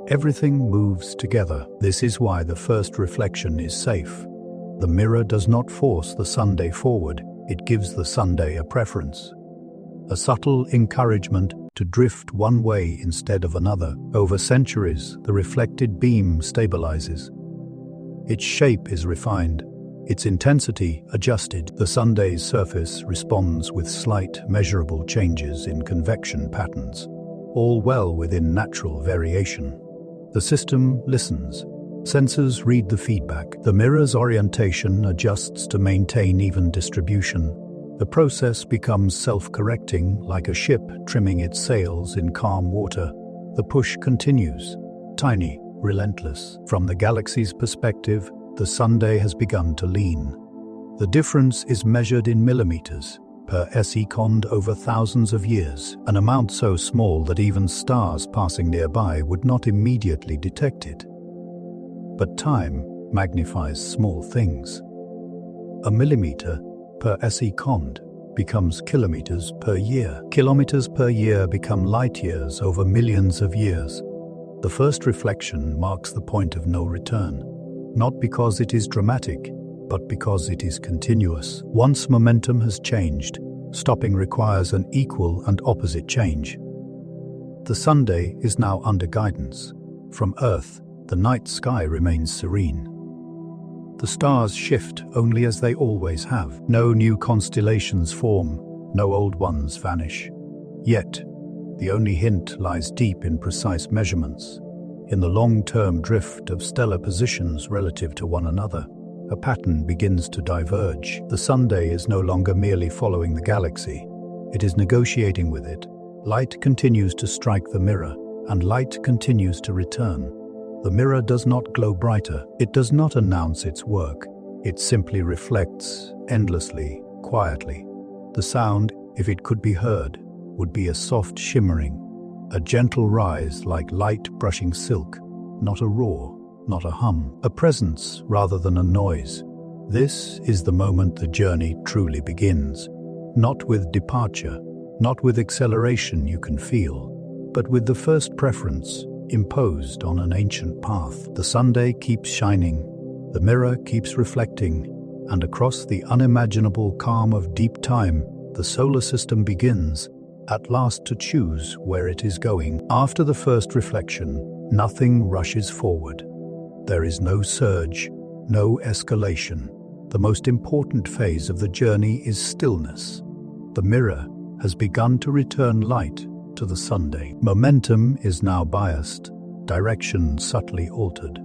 Everything moves together. This is why the first reflection is safe. The mirror does not force the Sunday forward, it gives the Sunday a preference. A subtle encouragement to drift one way instead of another. Over centuries, the reflected beam stabilizes. Its shape is refined, its intensity adjusted. The Sunday's surface responds with slight, measurable changes in convection patterns, all well within natural variation. The system listens. Sensors read the feedback. The mirror's orientation adjusts to maintain even distribution. The process becomes self-correcting, like a ship trimming its sails in calm water. The push continues, tiny, relentless. From the galaxy's perspective, the Sunday has begun to lean. The difference is measured in millimeters per second over thousands of years, an amount so small that even stars passing nearby would not immediately detect it. But time magnifies small things. A millimeter per second becomes kilometers per year. Kilometers per year become light years over millions of years. The first reflection marks the point of no return, not because it is dramatic, but because it is continuous. Once momentum has changed, stopping requires an equal and opposite change. The Sunday is now under guidance. From Earth, the night sky remains serene. The stars shift only as they always have. No new constellations form, no old ones vanish. Yet, the only hint lies deep in precise measurements, in the long-term drift of stellar positions relative to one another. A pattern begins to diverge. The Sunday is no longer merely following the galaxy. It is negotiating with it. Light continues to strike the mirror, and light continues to return. The mirror does not glow brighter. It does not announce its work. It simply reflects, endlessly, quietly. The sound, if it could be heard, would be a soft shimmering, a gentle rise like light brushing silk, not a roar, not a hum, a presence rather than a noise. This is the moment the journey truly begins, not with departure, not with acceleration you can feel, but with the first preference imposed on an ancient path. The Sunday keeps shining, the mirror keeps reflecting, and across the unimaginable calm of deep time, the solar system begins, at last, to choose where it is going. After the first reflection, nothing rushes forward. There is no surge, no escalation. The most important phase of the journey is stillness. The mirror has begun to return light to the Sunday. Momentum is now biased, direction subtly altered.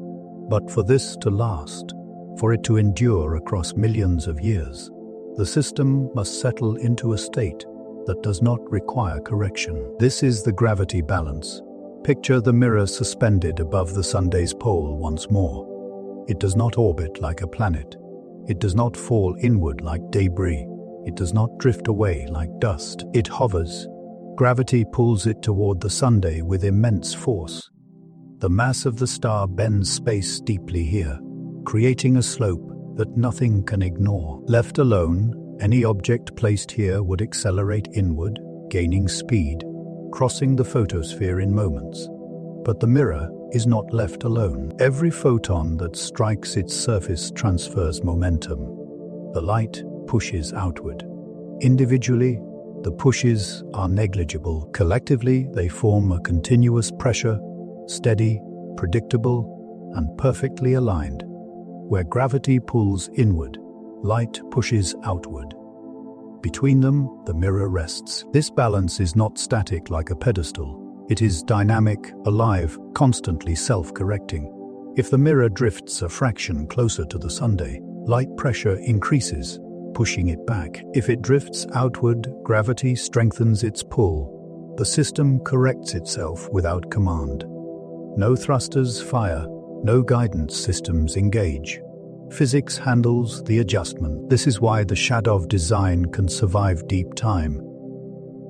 But for this to last, for it to endure across millions of years, the system must settle into a state that does not require correction. This is the gravity balance. Picture the mirror suspended above the Sunday's pole once more. It does not orbit like a planet. It does not fall inward like debris. It does not drift away like dust. It hovers. Gravity pulls it toward the Sunday with immense force. The mass of the star bends space deeply here, creating a slope that nothing can ignore. Left alone, any object placed here would accelerate inward, gaining speed, crossing the photosphere in moments. But the mirror is not left alone. Every photon that strikes its surface transfers momentum. The light pushes outward. Individually, the pushes are negligible. Collectively, they form a continuous pressure, steady, predictable, and perfectly aligned. Where gravity pulls inward, light pushes outward. Between them, the mirror rests. This balance is not static like a pedestal. It is dynamic, alive, constantly self-correcting. If the mirror drifts a fraction closer to the Sunday, light pressure increases, pushing it back. If it drifts outward, gravity strengthens its pull. The system corrects itself without command. No thrusters fire, no guidance systems engage. Physics handles the adjustment. This is why the Shkadov design can survive deep time.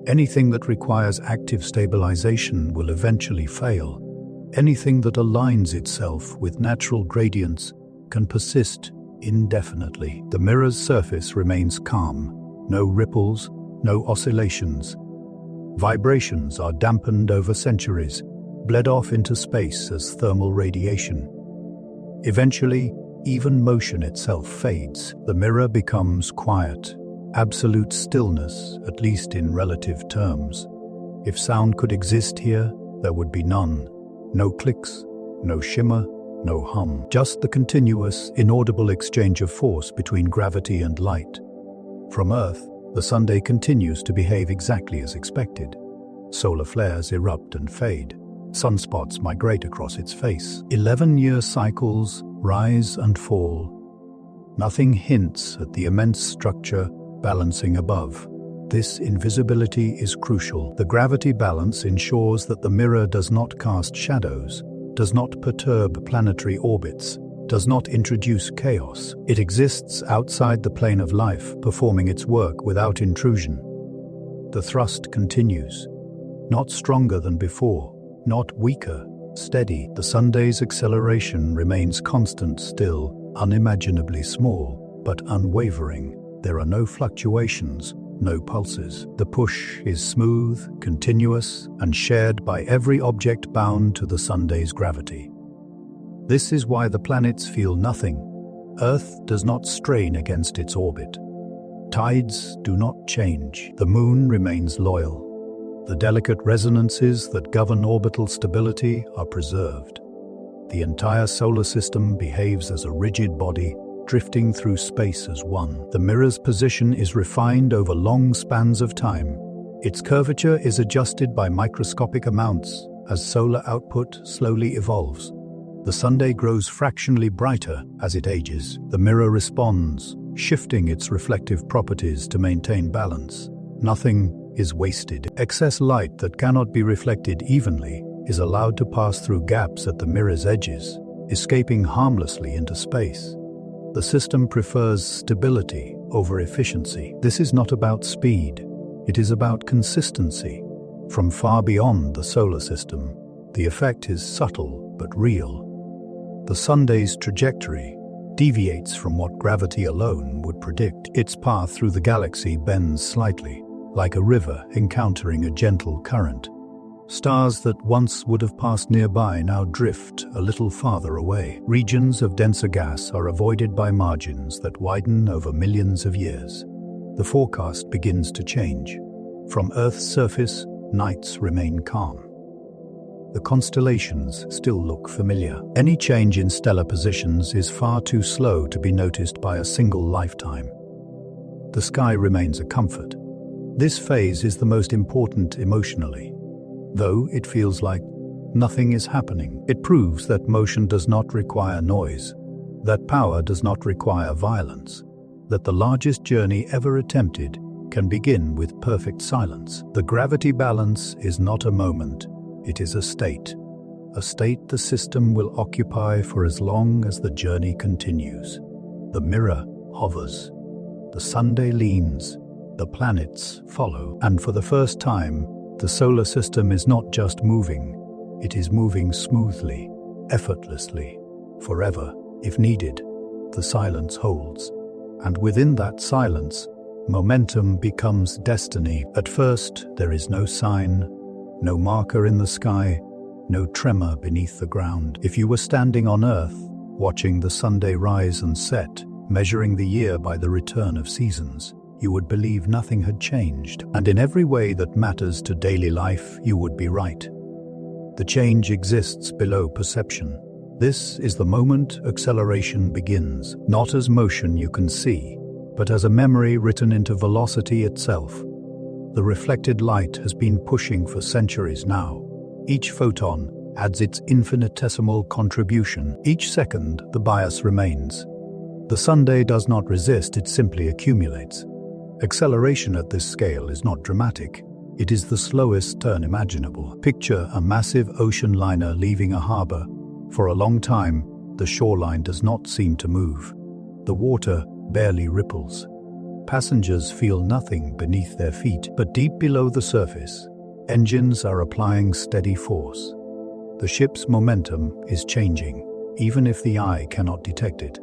Anything that requires active stabilization will eventually fail. Anything that aligns itself with natural gradients can persist indefinitely. The mirror's surface remains calm. No ripples, no oscillations. Vibrations are dampened over centuries, bled off into space as thermal radiation. Eventually, even motion itself fades. The mirror becomes quiet, absolute stillness, at least in relative terms. If sound could exist here, there would be none. No clicks, no shimmer, no hum. Just the continuous, inaudible exchange of force between gravity and light. From Earth, the Sunday continues to behave exactly as expected. Solar flares erupt and fade. Sunspots migrate across its face. 11-year cycles rise and fall. Nothing hints at the immense structure balancing above. This invisibility is crucial. The gravity balance ensures that the mirror does not cast shadows, does not perturb planetary orbits, does not introduce chaos. It exists outside the plane of life, performing its work without intrusion. The thrust continues. Not stronger than before, not weaker, steady. The Sunday's acceleration remains constant still, unimaginably small, but unwavering. There are no fluctuations, no pulses. The push is smooth, continuous, and shared by every object bound to the Sunday's gravity. This is why the planets feel nothing. Earth does not strain against its orbit. Tides do not change. The moon remains loyal. The delicate resonances that govern orbital stability are preserved. The entire solar system behaves as a rigid body, drifting through space as one. The mirror's position is refined over long spans of time. Its curvature is adjusted by microscopic amounts as solar output slowly evolves. The Sunday grows fractionally brighter as it ages. The mirror responds, shifting its reflective properties to maintain balance. Nothing is wasted. Excess light that cannot be reflected evenly is allowed to pass through gaps at the mirror's edges, escaping harmlessly into space. The system prefers stability over efficiency. This is not about speed. It is about consistency. From far beyond the solar system, the effect is subtle but real. The Sunday's trajectory deviates from what gravity alone would predict. Its path through the galaxy bends slightly, like a river encountering a gentle current. Stars that once would have passed nearby now drift a little farther away. Regions of denser gas are avoided by margins that widen over millions of years. The forecast begins to change. From Earth's surface, nights remain calm. The constellations still look familiar. Any change in stellar positions is far too slow to be noticed by a single lifetime. The sky remains a comfort. This phase is the most important emotionally. Though it feels like nothing is happening, it proves that motion does not require noise, that power does not require violence, that the largest journey ever attempted can begin with perfect silence. The gravity balance is not a moment, it is a state the system will occupy for as long as the journey continues. The mirror hovers, the Sunday leans, the planets follow, and for the first time, the solar system is not just moving, it is moving smoothly, effortlessly, forever, if needed. The silence holds, and within that silence, momentum becomes destiny. At first, there is no sign, no marker in the sky, no tremor beneath the ground. If you were standing on Earth, watching the Sunday rise and set, measuring the year by the return of seasons, you would believe nothing had changed, and in every way that matters to daily life, you would be right. The change exists below perception. This is the moment acceleration begins, not as motion you can see, but as a memory written into velocity itself. The reflected light has been pushing for centuries now. Each photon adds its infinitesimal contribution. Each second, the bias remains. The Sunday does not resist, it simply accumulates. Acceleration at this scale is not dramatic. It is the slowest turn imaginable. Picture a massive ocean liner leaving a harbor. For a long time, the shoreline does not seem to move. The water barely ripples. Passengers feel nothing beneath their feet, but deep below the surface, engines are applying steady force. The ship's momentum is changing, even if the eye cannot detect it.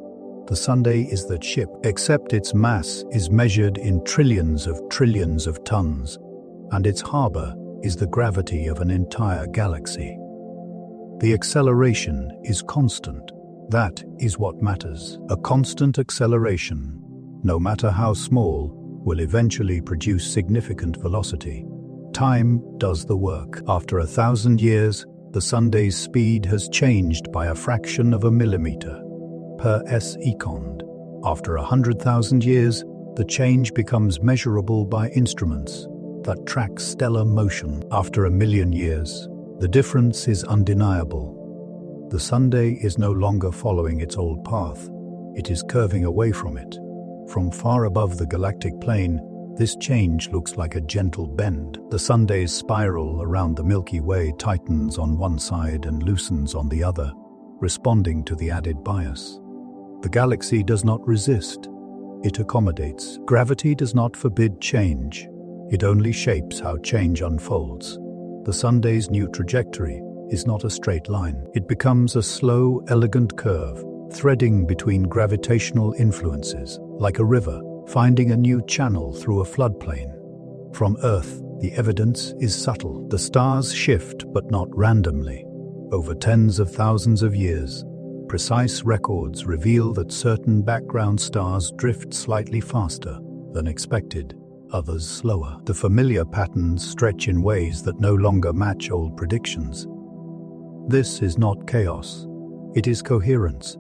The Sunday is that ship, except its mass is measured in trillions of tons, and its harbor is the gravity of an entire galaxy. The acceleration is constant. That is what matters. A constant acceleration, no matter how small, will eventually produce significant velocity. Time does the work. After 1,000 years, the Sunday's speed has changed by a fraction of a millimeter per second. After 100,000 years, the change becomes measurable by instruments that track stellar motion. After 1,000,000 years, the difference is undeniable. The Sunday is no longer following its old path. It is curving away from it. From far above the galactic plane, this change looks like a gentle bend. The Sunday's spiral around the Milky Way tightens on one side and loosens on the other, responding to the added bias. The galaxy does not resist. It accommodates. Gravity does not forbid change. It only shapes how change unfolds. The Sunday's new trajectory is not a straight line. It becomes a slow, elegant curve, threading between gravitational influences, like a river, finding a new channel through a floodplain. From Earth, the evidence is subtle. The stars shift, but not randomly. Over tens of thousands of years, precise records reveal that certain background stars drift slightly faster than expected, others slower. The familiar patterns stretch in ways that no longer match old predictions. This is not chaos. It is coherence.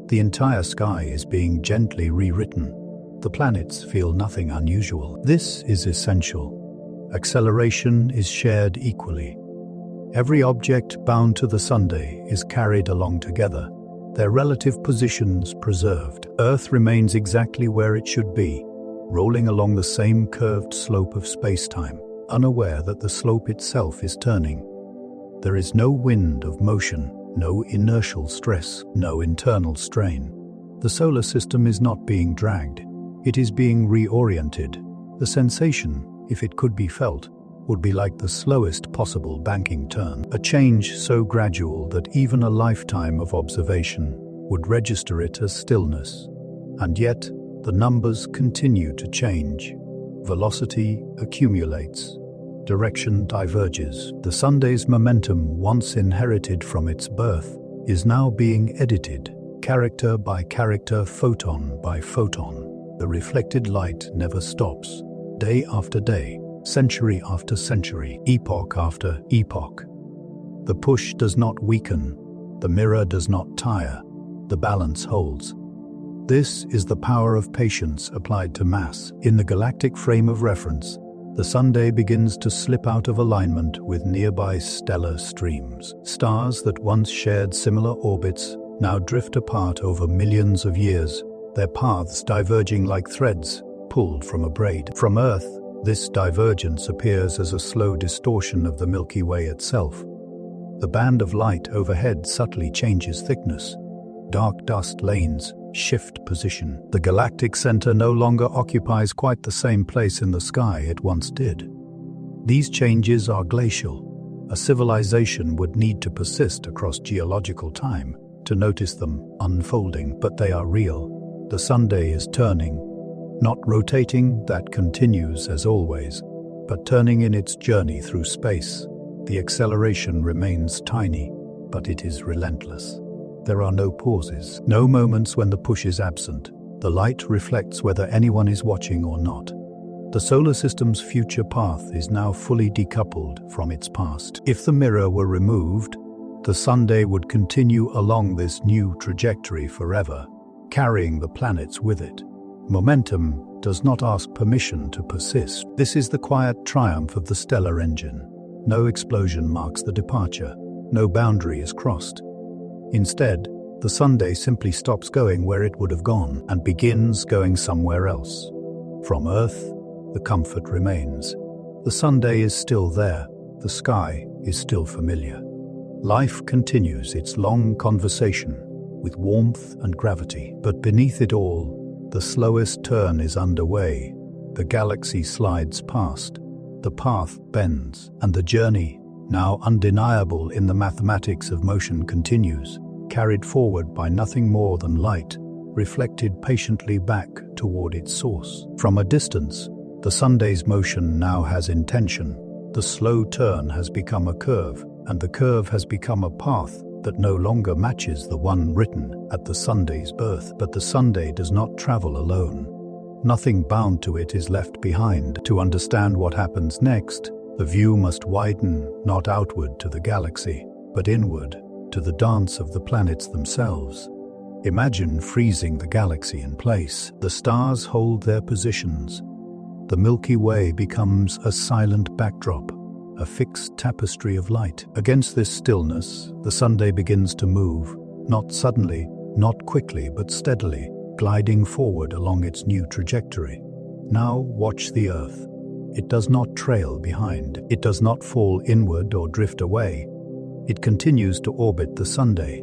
The entire sky is being gently rewritten. The planets feel nothing unusual. This is essential. Acceleration is shared equally. Every object bound to the Sunday is carried along together, their relative positions preserved. Earth remains exactly where it should be, rolling along the same curved slope of space-time, unaware that the slope itself is turning. There is no wind of motion, no inertial stress, no internal strain. The solar system is not being dragged. It is being reoriented. The sensation, if it could be felt, would be like the slowest possible banking turn, a change so gradual that even a lifetime of observation would register it as stillness. And yet, the numbers continue to change. Velocity accumulates. Direction diverges. The Sunday's momentum, once inherited from its birth, is now being edited, character by character, photon by photon. The reflected light never stops, day after day, century after century, epoch after epoch. The push does not weaken, the mirror does not tire, the balance holds. This is the power of patience applied to mass. In the galactic frame of reference, the Sunday begins to slip out of alignment with nearby stellar streams. Stars that once shared similar orbits now drift apart over millions of years, their paths diverging like threads pulled from a braid. From Earth, this divergence appears as a slow distortion of the Milky Way itself. The band of light overhead subtly changes thickness. Dark dust lanes shift position. The galactic center no longer occupies quite the same place in the sky it once did. These changes are glacial. A civilization would need to persist across geological time to notice them unfolding, but they are real. The Sunday is turning, not rotating, that continues as always, but turning in its journey through space. The acceleration remains tiny, but it is relentless. There are no pauses, no moments when the push is absent. The light reflects whether anyone is watching or not. The solar system's future path is now fully decoupled from its past. If the mirror were removed, the Sunday would continue along this new trajectory forever, carrying the planets with it. Momentum does not ask permission to persist. This is the quiet triumph of the stellar engine. No explosion marks the departure. No boundary is crossed. Instead, the Sunday simply stops going where it would have gone and begins going somewhere else. From Earth, the comfort remains. The Sunday is still there. The sky is still familiar. Life continues its long conversation with warmth and gravity. But beneath it all, the slowest turn is underway. The galaxy slides past. The path bends, and the journey, now undeniable in the mathematics of motion, continues, carried forward by nothing more than light, reflected patiently back toward its source. From a distance, the Sunday's motion now has intention. The slow turn has become a curve, and the curve has become a path that no longer matches the one written at the Sunday's birth. But the Sunday does not travel alone. Nothing bound to it is left behind. To understand what happens next, the view must widen, not outward to the galaxy, but inward to the dance of the planets themselves. Imagine freezing the galaxy in place. The stars hold their positions. The Milky Way becomes a silent backdrop, a fixed tapestry of light. Against this stillness, the Sunday begins to move, not suddenly, not quickly, but steadily, gliding forward along its new trajectory. Now watch the Earth. It does not trail behind. It does not fall inward or drift away. It continues to orbit the Sunday,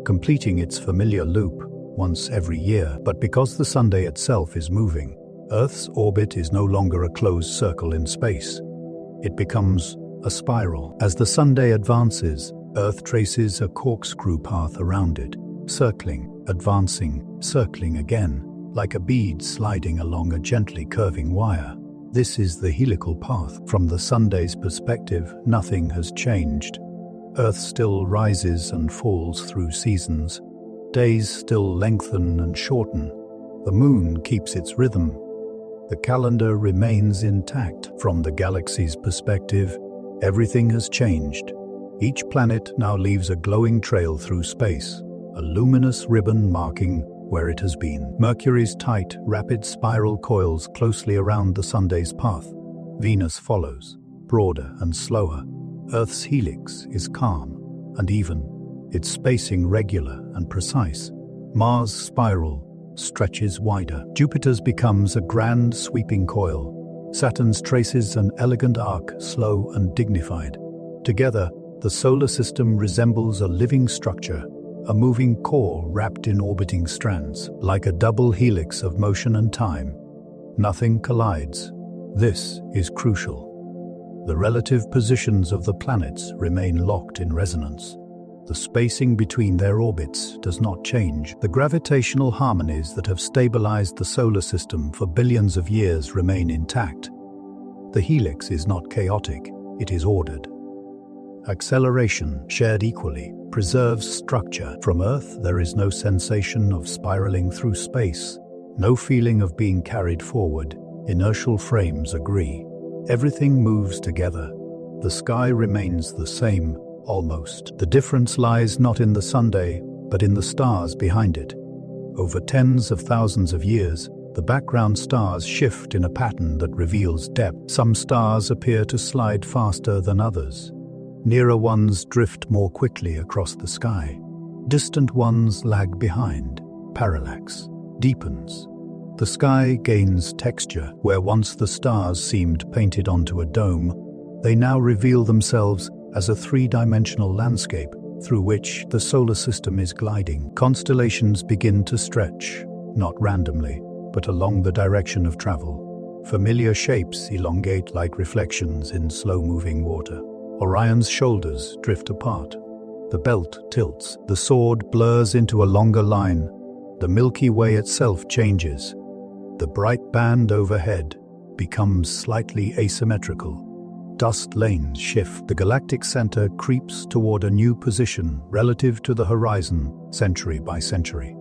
completing its familiar loop once every year. But because the Sunday itself is moving, Earth's orbit is no longer a closed circle in space. It becomes a spiral. As the Sunday advances, Earth traces a corkscrew path around it, circling, advancing, circling again, like a bead sliding along a gently curving wire. This is the helical path. From the Sunday's perspective, nothing has changed. Earth still rises and falls through seasons. Days still lengthen and shorten. The moon keeps its rhythm. The calendar remains intact. From the galaxy's perspective, everything has changed. Each planet now leaves a glowing trail through space, a luminous ribbon marking where it has been. Mercury's tight, rapid spiral coils closely around the Sunday's path. Venus follows, broader and slower. Earth's helix is calm and even, its spacing regular and precise. Mars' spiral stretches wider. Jupiter's becomes a grand sweeping coil. Saturn's traces an elegant arc, slow and dignified. Together, the solar system resembles a living structure, a moving core wrapped in orbiting strands, like a double helix of motion and time. Nothing collides. This is crucial. The relative positions of the planets remain locked in resonance. The spacing between their orbits does not change. The gravitational harmonies that have stabilized the solar system for billions of years remain intact. The helix is not chaotic, it is ordered. Acceleration, shared equally, preserves structure. From Earth, there is no sensation of spiraling through space, no feeling of being carried forward. Inertial frames agree. Everything moves together. The sky remains the same, almost. The difference lies not in the Sunday, but in the stars behind it. Over tens of thousands of years, the background stars shift in a pattern that reveals depth. Some stars appear to slide faster than others. Nearer ones drift more quickly across the sky. Distant ones lag behind. Parallax deepens. The sky gains texture. Where once the stars seemed painted onto a dome, they now reveal themselves as a three-dimensional landscape through which the solar system is gliding. Constellations begin to stretch, not randomly, but along the direction of travel. Familiar shapes elongate like reflections in slow-moving water. Orion's shoulders drift apart. The belt tilts. The sword blurs into a longer line. The Milky Way itself changes. The bright band overhead becomes slightly asymmetrical. Dust lanes shift. The galactic center creeps toward a new position relative to the horizon, century by century.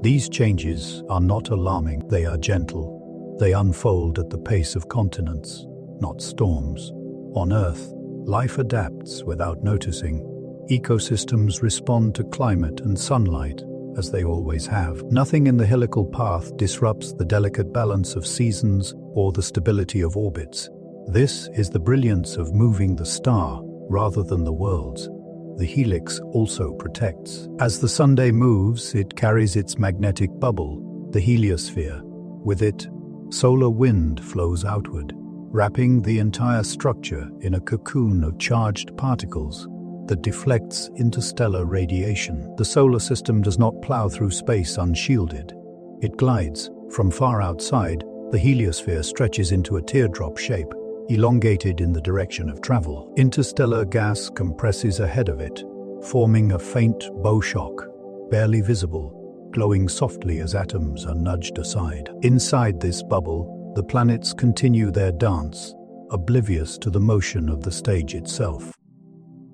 These changes are not alarming. They are gentle. They unfold at the pace of continents, not storms. On Earth, life adapts without noticing. Ecosystems respond to climate and sunlight, as they always have. Nothing in the helical path disrupts the delicate balance of seasons or the stability of orbits. This is the brilliance of moving the star rather than the worlds. The helix also protects. As the Sunday moves, it carries its magnetic bubble, the heliosphere. With it, solar wind flows outward, wrapping the entire structure in a cocoon of charged particles that deflects interstellar radiation. The solar system does not plow through space unshielded. It glides. From far outside, the heliosphere stretches into a teardrop shape, elongated in the direction of travel. Interstellar gas compresses ahead of it, forming a faint bow shock, barely visible, glowing softly as atoms are nudged aside. Inside this bubble, the planets continue their dance, oblivious to the motion of the stage itself.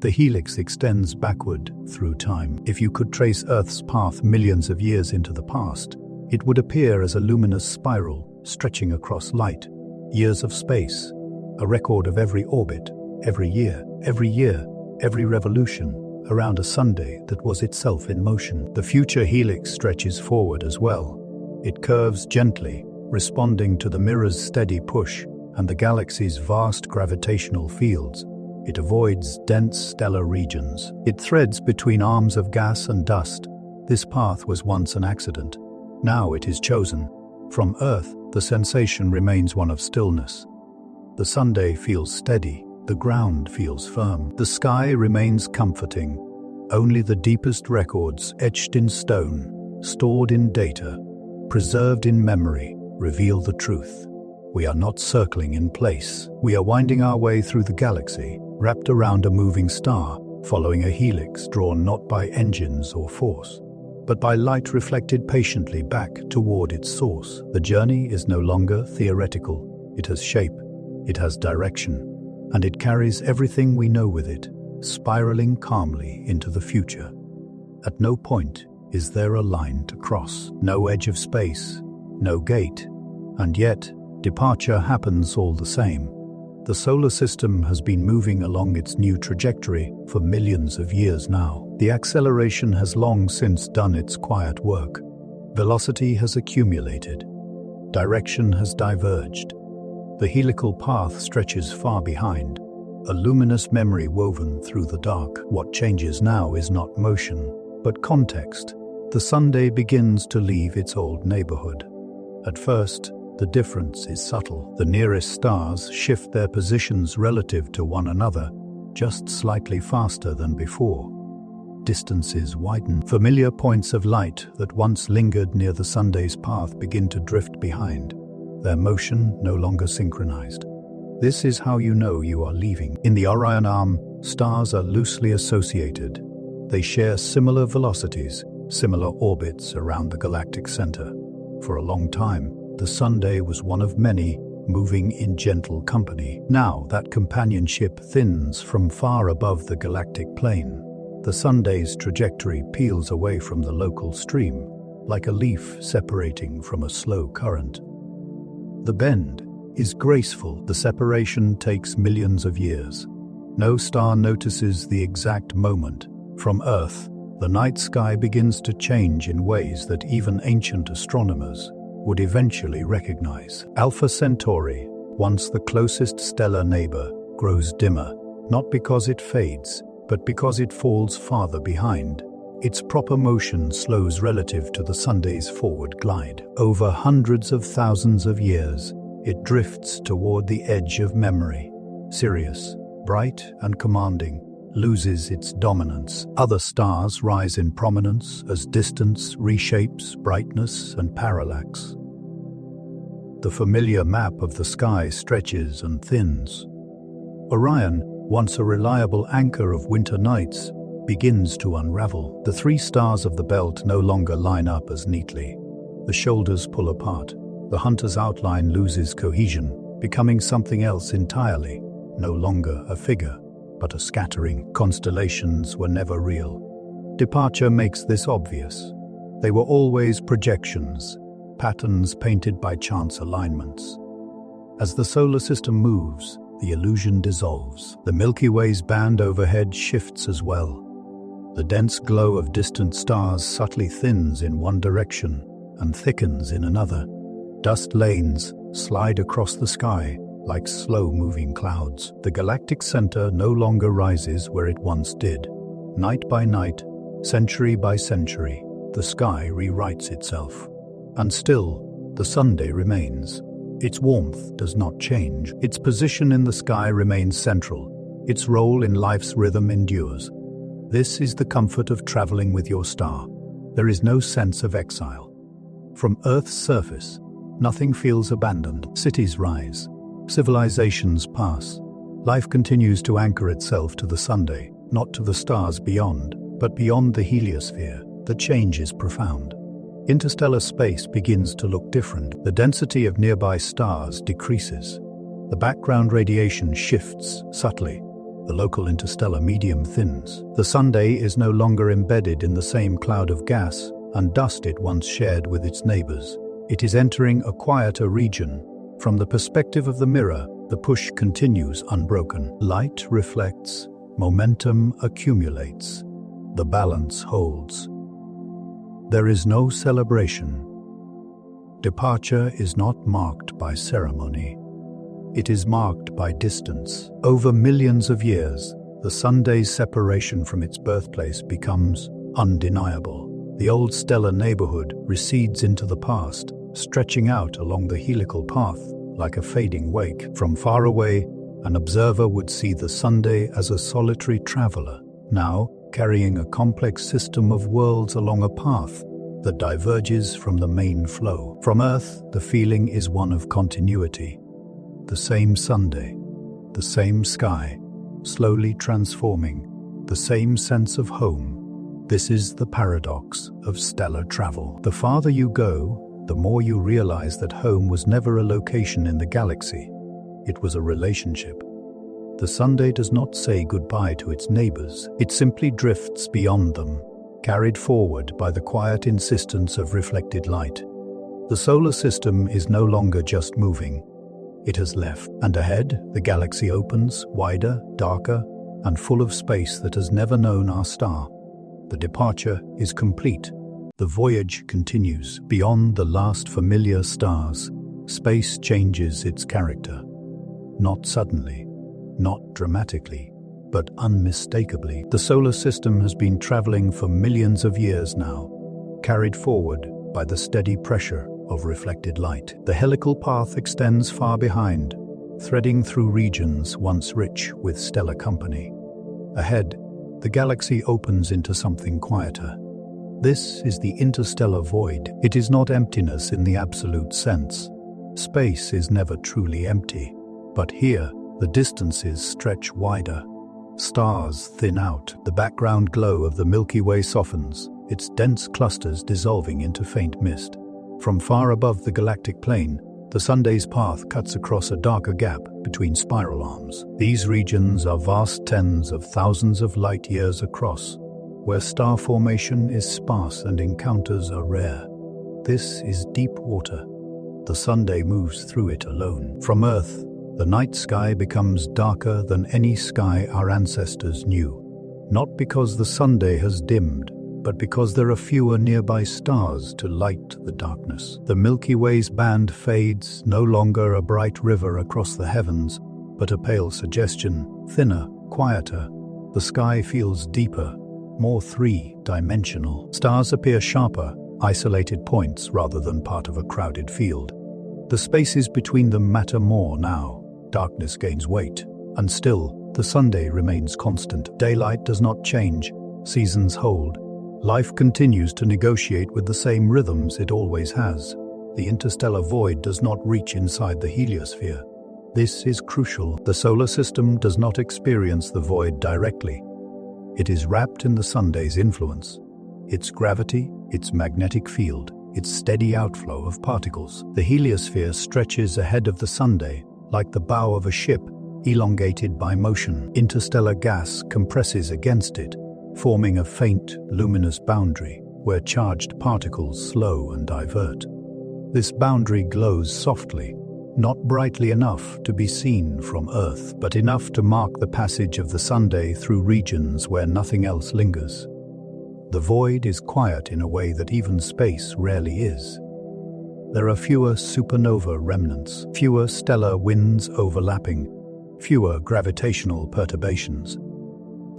The helix extends backward through time. If you could trace Earth's path millions of years into the past, it would appear as a luminous spiral stretching across light, years of space, a record of every orbit, every year, every revolution, around a Sunday that was itself in motion. The future helix stretches forward as well. It curves gently, responding to the mirror's steady push and the galaxy's vast gravitational fields. It avoids dense stellar regions. It threads between arms of gas and dust. This path was once an accident. Now it is chosen. From Earth, the sensation remains one of stillness. The Sunday feels steady, the ground feels firm, the sky remains comforting. Only the deepest records, etched in stone, stored in data, preserved in memory, reveal the truth. We are not circling in place. We are winding our way through the galaxy, wrapped around a moving star, following a helix drawn not by engines or force, but by light reflected patiently back toward its source. The journey is no longer theoretical. It has shape. It has direction, and it carries everything we know with it, spiraling calmly into the future. At no point is there a line to cross, no edge of space, no gate, and yet departure happens all the same. The solar system has been moving along its new trajectory for millions of years now. The acceleration has long since done its quiet work. Velocity has accumulated. Direction has diverged. The helical path stretches far behind, a luminous memory woven through the dark. What changes now is not motion, but context. The Sunday begins to leave its old neighborhood. At first, the difference is subtle. The nearest stars shift their positions relative to one another, just slightly faster than before. Distances widen. Familiar points of light that once lingered near the Sunday's path begin to drift behind, their motion no longer synchronized. This is how you know you are leaving. In the Orion Arm, stars are loosely associated. They share similar velocities, similar orbits around the galactic center. For a long time, the Sunday was one of many, moving in gentle company. Now that companionship thins from far above the galactic plane. The Sunday's trajectory peels away from the local stream, like a leaf separating from a slow current. The bend is graceful. The separation takes millions of years. No star notices the exact moment. From Earth, the night sky begins to change in ways that even ancient astronomers would eventually recognize. Alpha Centauri, once the closest stellar neighbor, grows dimmer, not because it fades, but because it falls farther behind. Its proper motion slows relative to the Sunday's forward glide. Over hundreds of thousands of years, it drifts toward the edge of memory. Sirius, bright and commanding, loses its dominance. Other stars rise in prominence as distance reshapes brightness and parallax. The familiar map of the sky stretches and thins. Orion, once a reliable anchor of winter nights, begins to unravel. The three stars of the belt no longer line up as neatly. The shoulders pull apart. The hunter's outline loses cohesion, becoming something else entirely, no longer a figure, but a scattering. Constellations were never real. Departure makes this obvious. They were always projections, patterns painted by chance alignments. As the solar system moves, the illusion dissolves. The Milky Way's band overhead shifts as well. The dense glow of distant stars subtly thins in one direction and thickens in another. Dust lanes slide across the sky like slow-moving clouds. The galactic center no longer rises where it once did. Night by night, century by century, the sky rewrites itself. And still, the Sunday remains. Its warmth does not change. Its position in the sky remains central. Its role in life's rhythm endures. This is the comfort of traveling with your star. There is no sense of exile. From Earth's surface, nothing feels abandoned. Cities rise. Civilizations pass. Life continues to anchor itself to the Sunday, not to the stars beyond, but beyond the heliosphere. The change is profound. Interstellar space begins to look different. The density of nearby stars decreases. The background radiation shifts subtly. The local interstellar medium thins. The Sunday is no longer embedded in the same cloud of gas and dust it once shared with its neighbors. It is entering a quieter region. From the perspective of the mirror, the push continues unbroken. Light reflects, momentum accumulates. The balance holds. There is no celebration. Departure is not marked by ceremony. It is marked by distance. Over millions of years, the Sunday's separation from its birthplace becomes undeniable. The old stellar neighborhood recedes into the past, stretching out along the helical path like a fading wake. From far away, an observer would see the Sunday as a solitary traveler, now carrying a complex system of worlds along a path that diverges from the main flow. From Earth, the feeling is one of continuity. The same Sunday, the same sky, slowly transforming, the same sense of home. This is the paradox of stellar travel. The farther you go, the more you realize that home was never a location in the galaxy. It was a relationship. The Sunday does not say goodbye to its neighbors. It simply drifts beyond them, carried forward by the quiet insistence of reflected light. The solar system is no longer just moving. It has left, and ahead, the galaxy opens, wider, darker, and full of space that has never known our star. The departure is complete. The voyage continues. Beyond the last familiar stars, space changes its character. Not suddenly, not dramatically, but unmistakably. The solar system has been traveling for millions of years now, carried forward by the steady pressure of reflected light. The helical path extends far behind, threading through regions once rich with stellar company. Ahead, the galaxy opens into something quieter. This is the interstellar void. It is not emptiness in the absolute sense. Space is never truly empty. But here, the distances stretch wider. Stars thin out. The background glow of the Milky Way softens, its dense clusters dissolving into faint mist. From far above the galactic plane, the Sunday's path cuts across a darker gap between spiral arms. These regions are vast tens of thousands of light years across, where star formation is sparse and encounters are rare. This is deep water. The Sunday moves through it alone. From Earth, the night sky becomes darker than any sky our ancestors knew. Not because the Sunday has dimmed, but because there are fewer nearby stars to light the darkness. The Milky Way's band fades, no longer a bright river across the heavens, but a pale suggestion, thinner, quieter. The sky feels deeper, more three-dimensional. Stars appear sharper, isolated points rather than part of a crowded field. The spaces between them matter more now. Darkness gains weight, and still, the Sunday remains constant. Daylight does not change, seasons hold. Life continues to negotiate with the same rhythms it always has. The interstellar void does not reach inside the heliosphere. This is crucial. The solar system does not experience the void directly. It is wrapped in the Sunday's influence. Its gravity, its magnetic field, its steady outflow of particles. The heliosphere stretches ahead of the Sunday, like the bow of a ship, elongated by motion. Interstellar gas compresses against it, forming a faint, luminous boundary where charged particles slow and divert. This boundary glows softly, not brightly enough to be seen from Earth, but enough to mark the passage of the Sunday through regions where nothing else lingers. The void is quiet in a way that even space rarely is. There are fewer supernova remnants, fewer stellar winds overlapping, fewer gravitational perturbations.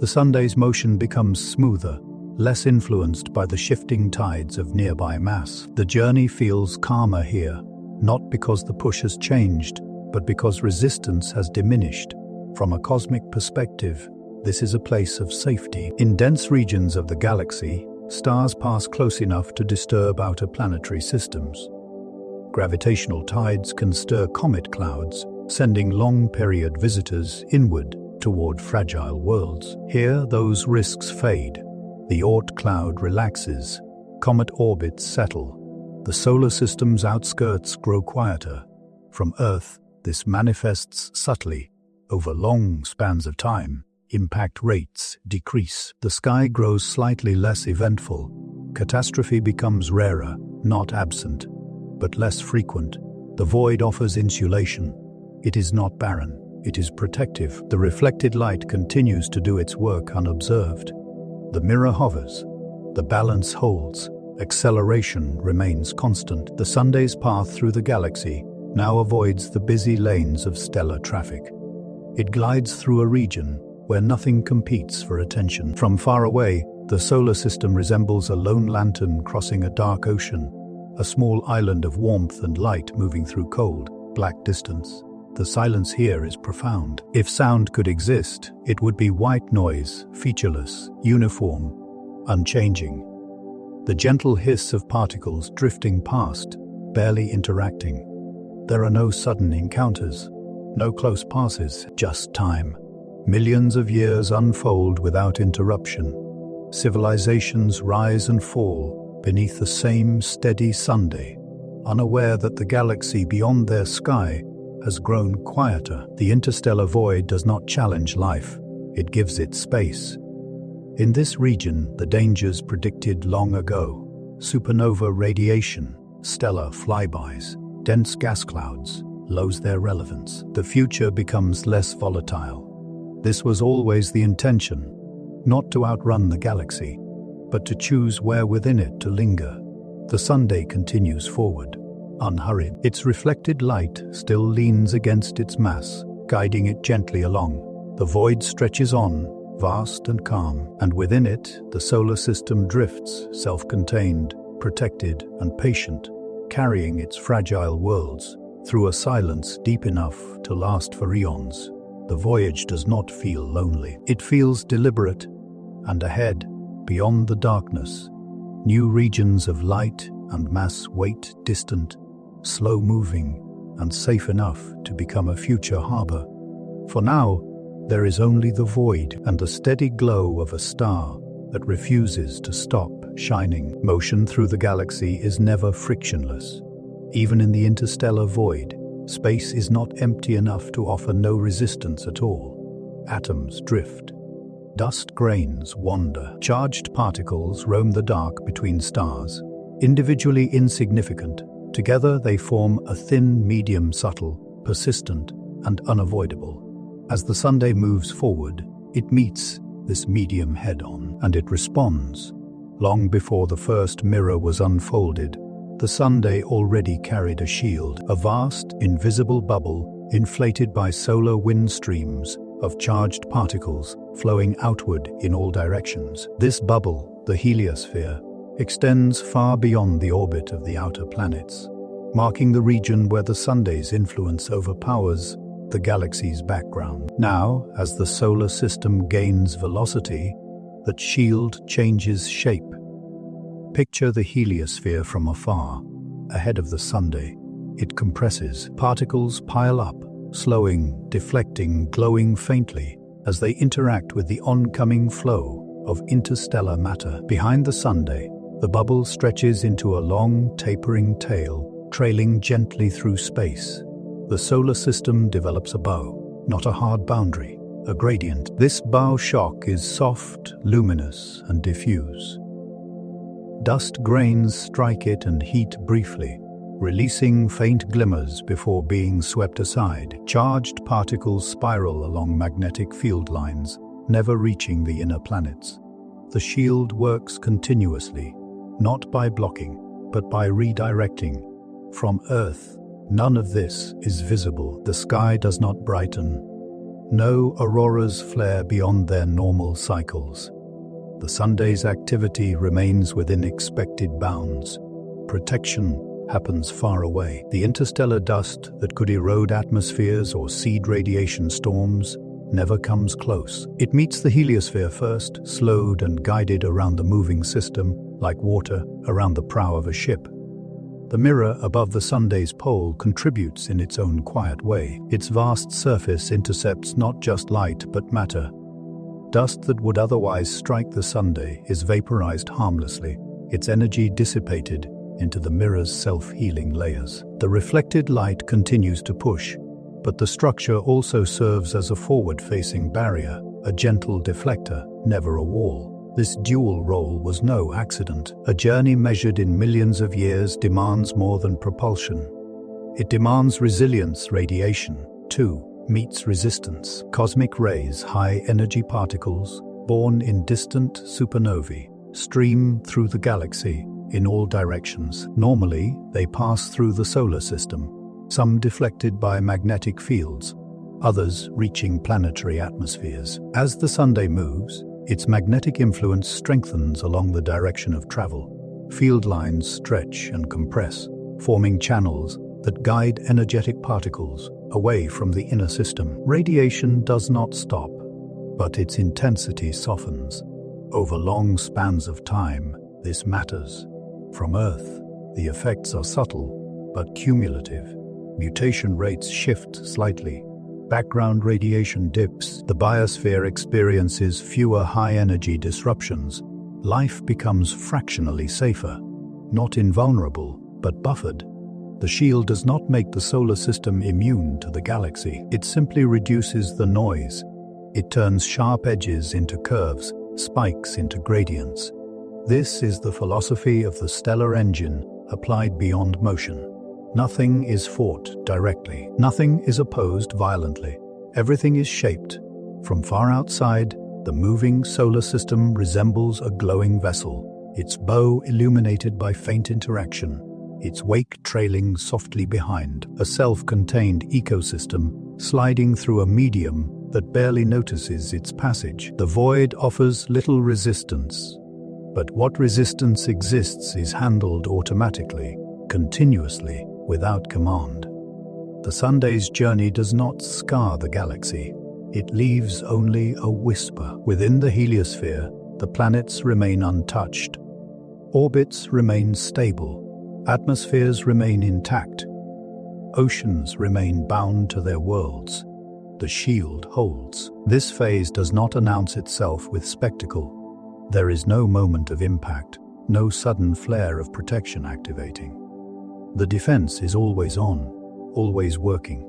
The Sunday's motion becomes smoother, less influenced by the shifting tides of nearby mass. The journey feels calmer here, not because the push has changed, but because resistance has diminished. From a cosmic perspective, this is a place of safety. In dense regions of the galaxy, stars pass close enough to disturb outer planetary systems. Gravitational tides can stir comet clouds, sending long-period visitors inward toward fragile worlds. Here, those risks fade. The Oort cloud relaxes, comet orbits settle. The solar system's outskirts grow quieter. From Earth, this manifests subtly. Over long spans of time, impact rates decrease. The sky grows slightly less eventful. Catastrophe becomes rarer, not absent, but less frequent. The void offers insulation. It is not barren. It is protective. The reflected light continues to do its work unobserved. The mirror hovers. The balance holds. Acceleration remains constant. The Sunday's path through the galaxy now avoids the busy lanes of stellar traffic. It glides through a region where nothing competes for attention. From far away, the solar system resembles a lone lantern crossing a dark ocean, a small island of warmth and light moving through cold, black distance. The silence here is profound. If sound could exist, it would be white noise, featureless, uniform, unchanging. The gentle hiss of particles drifting past, barely interacting. There are no sudden encounters, no close passes, just time. Millions of years unfold without interruption. Civilizations rise and fall beneath the same steady Sunday, unaware that the galaxy beyond their sky has grown quieter. The interstellar void does not challenge life, it gives it space. In this region, the dangers predicted long ago, supernova radiation, stellar flybys, dense gas clouds, lose their relevance. The future becomes less volatile. This was always the intention, not to outrun the galaxy, but to choose where within it to linger. The Sunday continues forward, unhurried. Its reflected light still leans against its mass, guiding it gently along. The void stretches on, vast and calm, and within it, the solar system drifts, self-contained, protected and patient, carrying its fragile worlds through a silence deep enough to last for eons. The voyage does not feel lonely. It feels deliberate, and ahead, beyond the darkness, new regions of light and mass wait distant, slow-moving, and safe enough to become a future harbor. For now, there is only the void and the steady glow of a star that refuses to stop shining. Motion through the galaxy is never frictionless. Even in the interstellar void, space is not empty enough to offer no resistance at all. Atoms drift. Dust grains wander. Charged particles roam the dark between stars. Individually insignificant, together they form a thin medium, subtle, persistent, and unavoidable. As the Sunday moves forward, it meets this medium head-on, and it responds. Long before the first mirror was unfolded, the Sunday already carried a shield, a vast, invisible bubble inflated by solar wind streams of charged particles flowing outward in all directions. This bubble, the heliosphere, extends far beyond the orbit of the outer planets, marking the region where the Sunday's influence overpowers the galaxy's background. Now, as the solar system gains velocity, that shield changes shape. Picture the heliosphere from afar, ahead of the Sunday. It compresses. Particles pile up, slowing, deflecting, glowing faintly as they interact with the oncoming flow of interstellar matter. Behind the Sunday, the bubble stretches into a long, tapering tail, trailing gently through space. The solar system develops a bow, not a hard boundary, a gradient. This bow shock is soft, luminous, and diffuse. Dust grains strike it and heat briefly, releasing faint glimmers before being swept aside. Charged particles spiral along magnetic field lines, never reaching the inner planets. The shield works continuously, not by blocking, but by redirecting. From Earth, none of this is visible. The sky does not brighten. No auroras flare beyond their normal cycles. The Sunday's activity remains within expected bounds. Protection happens far away. The interstellar dust that could erode atmospheres or seed radiation storms never comes close. It meets the heliosphere first, slowed and guided around the moving system, like water around the prow of a ship. The mirror above the Sunday's pole contributes in its own quiet way. Its vast surface intercepts not just light but matter. Dust that would otherwise strike the Sunday is vaporized harmlessly, its energy dissipated into the mirror's self-healing layers. The reflected light continues to push, but the structure also serves as a forward-facing barrier, a gentle deflector, never a wall. This dual role was no accident. A journey measured in millions of years demands more than propulsion. It demands resilience. Radiation, too, meets resistance. Cosmic rays, high-energy particles, born in distant supernovae, stream through the galaxy in all directions. Normally, they pass through the solar system, some deflected by magnetic fields, others reaching planetary atmospheres. As the Sunday moves, its magnetic influence strengthens along the direction of travel. Field lines stretch and compress, forming channels that guide energetic particles away from the inner system. Radiation does not stop, but its intensity softens. Over long spans of time, this matters. From Earth, the effects are subtle but cumulative. Mutation rates shift slightly. Background radiation dips. The biosphere experiences fewer high-energy disruptions. Life becomes fractionally safer. Not invulnerable, but buffered. The shield does not make the solar system immune to the galaxy. It simply reduces the noise. It turns sharp edges into curves, spikes into gradients. This is the philosophy of the stellar engine applied beyond motion. Nothing is fought directly. Nothing is opposed violently. Everything is shaped. From far outside, the moving solar system resembles a glowing vessel, its bow illuminated by faint interaction, its wake trailing softly behind, a self-contained ecosystem sliding through a medium that barely notices its passage. The void offers little resistance, but what resistance exists is handled automatically, continuously, without command. The Sunday's journey does not scar the galaxy. It leaves only a whisper. Within the heliosphere, the planets remain untouched. Orbits remain stable. Atmospheres remain intact. Oceans remain bound to their worlds. The shield holds. This phase does not announce itself with spectacle. There is no moment of impact, no sudden flare of protection activating. The defense is always on, always working.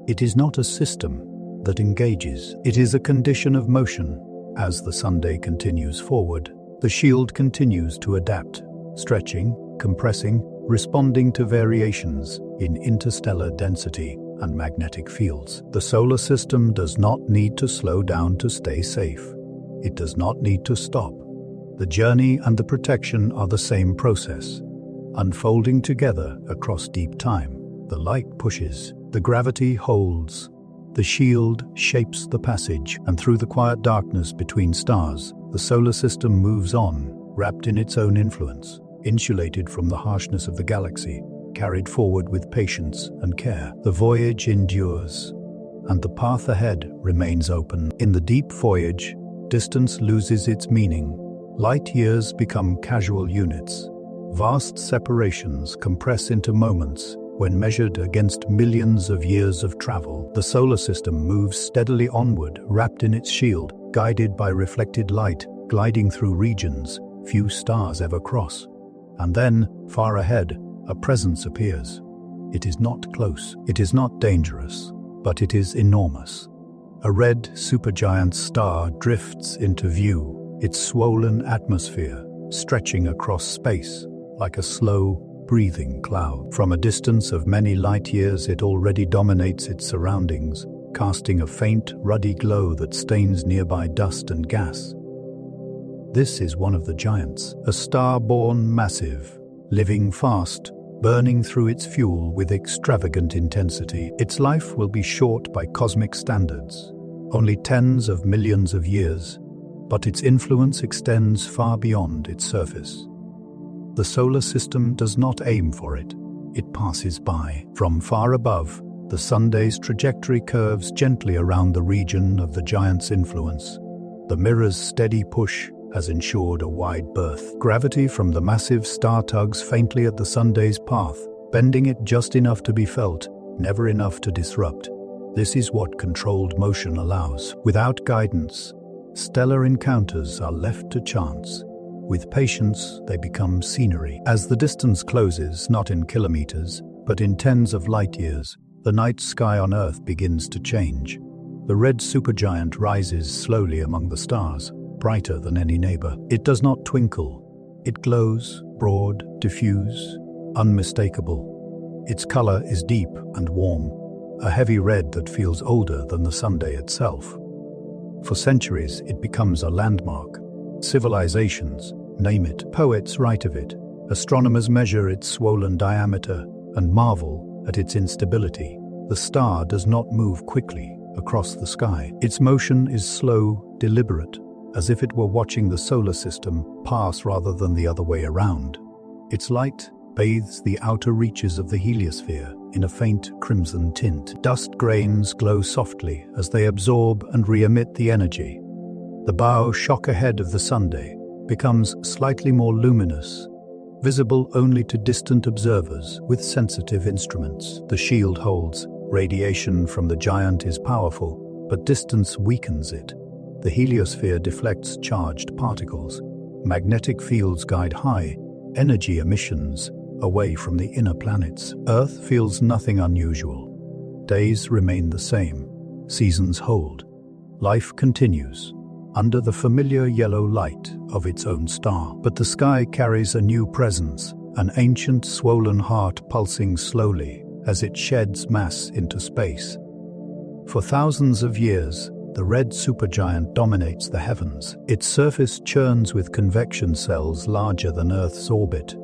It is not a system that engages. It is a condition of motion. As the Sunday continues forward, the shield continues to adapt, stretching, compressing, responding to variations in interstellar density and magnetic fields. The solar system does not need to slow down to stay safe. It does not need to stop. The journey and the protection are the same process, unfolding together across deep time. The light pushes, the gravity holds, the shield shapes the passage, and through the quiet darkness between stars, the solar system moves on, wrapped in its own influence, insulated from the harshness of the galaxy, carried forward with patience and care. The voyage endures, and the path ahead remains open. In the deep voyage, distance loses its meaning. Light years become casual units. Vast separations compress into moments when measured against millions of years of travel. The solar system moves steadily onward, wrapped in its shield, guided by reflected light, gliding through regions few stars ever cross. And then, far ahead, a presence appears. It is not close, it is not dangerous, but it is enormous. A red supergiant star drifts into view, its swollen atmosphere stretching across space like a slow, breathing cloud. From a distance of many light years, it already dominates its surroundings, casting a faint, ruddy glow that stains nearby dust and gas. This is one of the giants, a star born massive, living fast, burning through its fuel with extravagant intensity. Its life will be short by cosmic standards, only tens of millions of years, but its influence extends far beyond its surface. The solar system does not aim for it, it passes by. From far above, the Sunday's trajectory curves gently around the region of the giant's influence. The mirror's steady push has ensured a wide berth. Gravity from the massive star tugs faintly at the Sunday's path, bending it just enough to be felt, never enough to disrupt. This is what controlled motion allows. Without guidance, stellar encounters are left to chance. With patience, they become scenery. As the distance closes, not in kilometers, but in tens of light years, the night sky on Earth begins to change. The red supergiant rises slowly among the stars, brighter than any neighbor. It does not twinkle. It glows, broad, diffuse, unmistakable. Its color is deep and warm, a heavy red that feels older than the Sunday itself. For centuries, it becomes a landmark. Civilizations name it, poets write of it, astronomers measure its swollen diameter and marvel at its instability. The star does not move quickly across the sky. Its motion is slow, deliberate, as if it were watching the solar system pass rather than the other way around. Its light bathes the outer reaches of the heliosphere in a faint crimson tint. Dust grains glow softly as they absorb and re-emit the energy. The bow shock ahead of the Sunday becomes slightly more luminous, visible only to distant observers with sensitive instruments. The shield holds. Radiation from the giant is powerful, but distance weakens it. The heliosphere deflects charged particles. Magnetic fields guide high energy emissions away from the inner planets. Earth feels nothing unusual. Days remain the same. Seasons hold. Life continues under the familiar yellow light of its own star. But the sky carries a new presence, an ancient swollen heart pulsing slowly as it sheds mass into space. For thousands of years, the red supergiant dominates the heavens. Its surface churns with convection cells larger than Earth's orbit.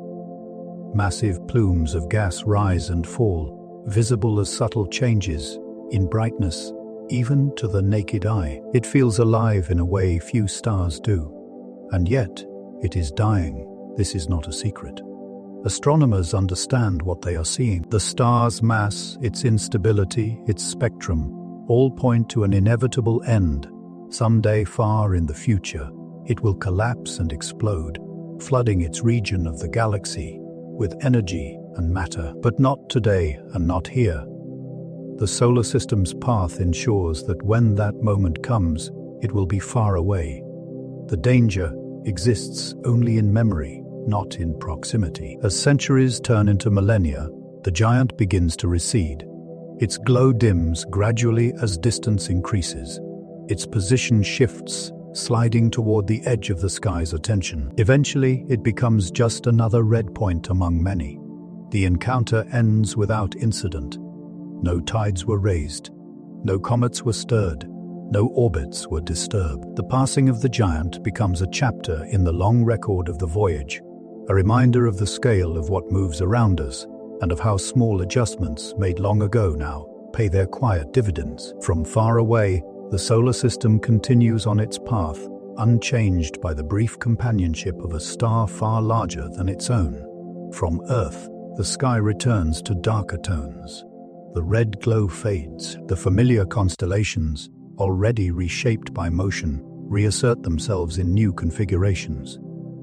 Massive plumes of gas rise and fall, visible as subtle changes in brightness, even to the naked eye. It feels alive in a way few stars do. And yet, it is dying. This is not a secret. Astronomers understand what they are seeing. The star's mass, its instability, its spectrum, all point to an inevitable end. Someday far in the future, it will collapse and explode, flooding its region of the galaxy with energy and matter. But not today and not here. The solar system's path ensures that when that moment comes, it will be far away. The danger exists only in memory, not in proximity. As centuries turn into millennia, the giant begins to recede. Its glow dims gradually as distance increases. Its position shifts, sliding toward the edge of the sky's attention. Eventually, it becomes just another red point among many. The encounter ends without incident. No tides were raised. No comets were stirred. No orbits were disturbed. The passing of the giant becomes a chapter in the long record of the voyage, a reminder of the scale of what moves around us and of how small adjustments made long ago now pay their quiet dividends. From far away, the solar system continues on its path, unchanged by the brief companionship of a star far larger than its own. From Earth, the sky returns to darker tones. The red glow fades. The familiar constellations, already reshaped by motion, reassert themselves in new configurations.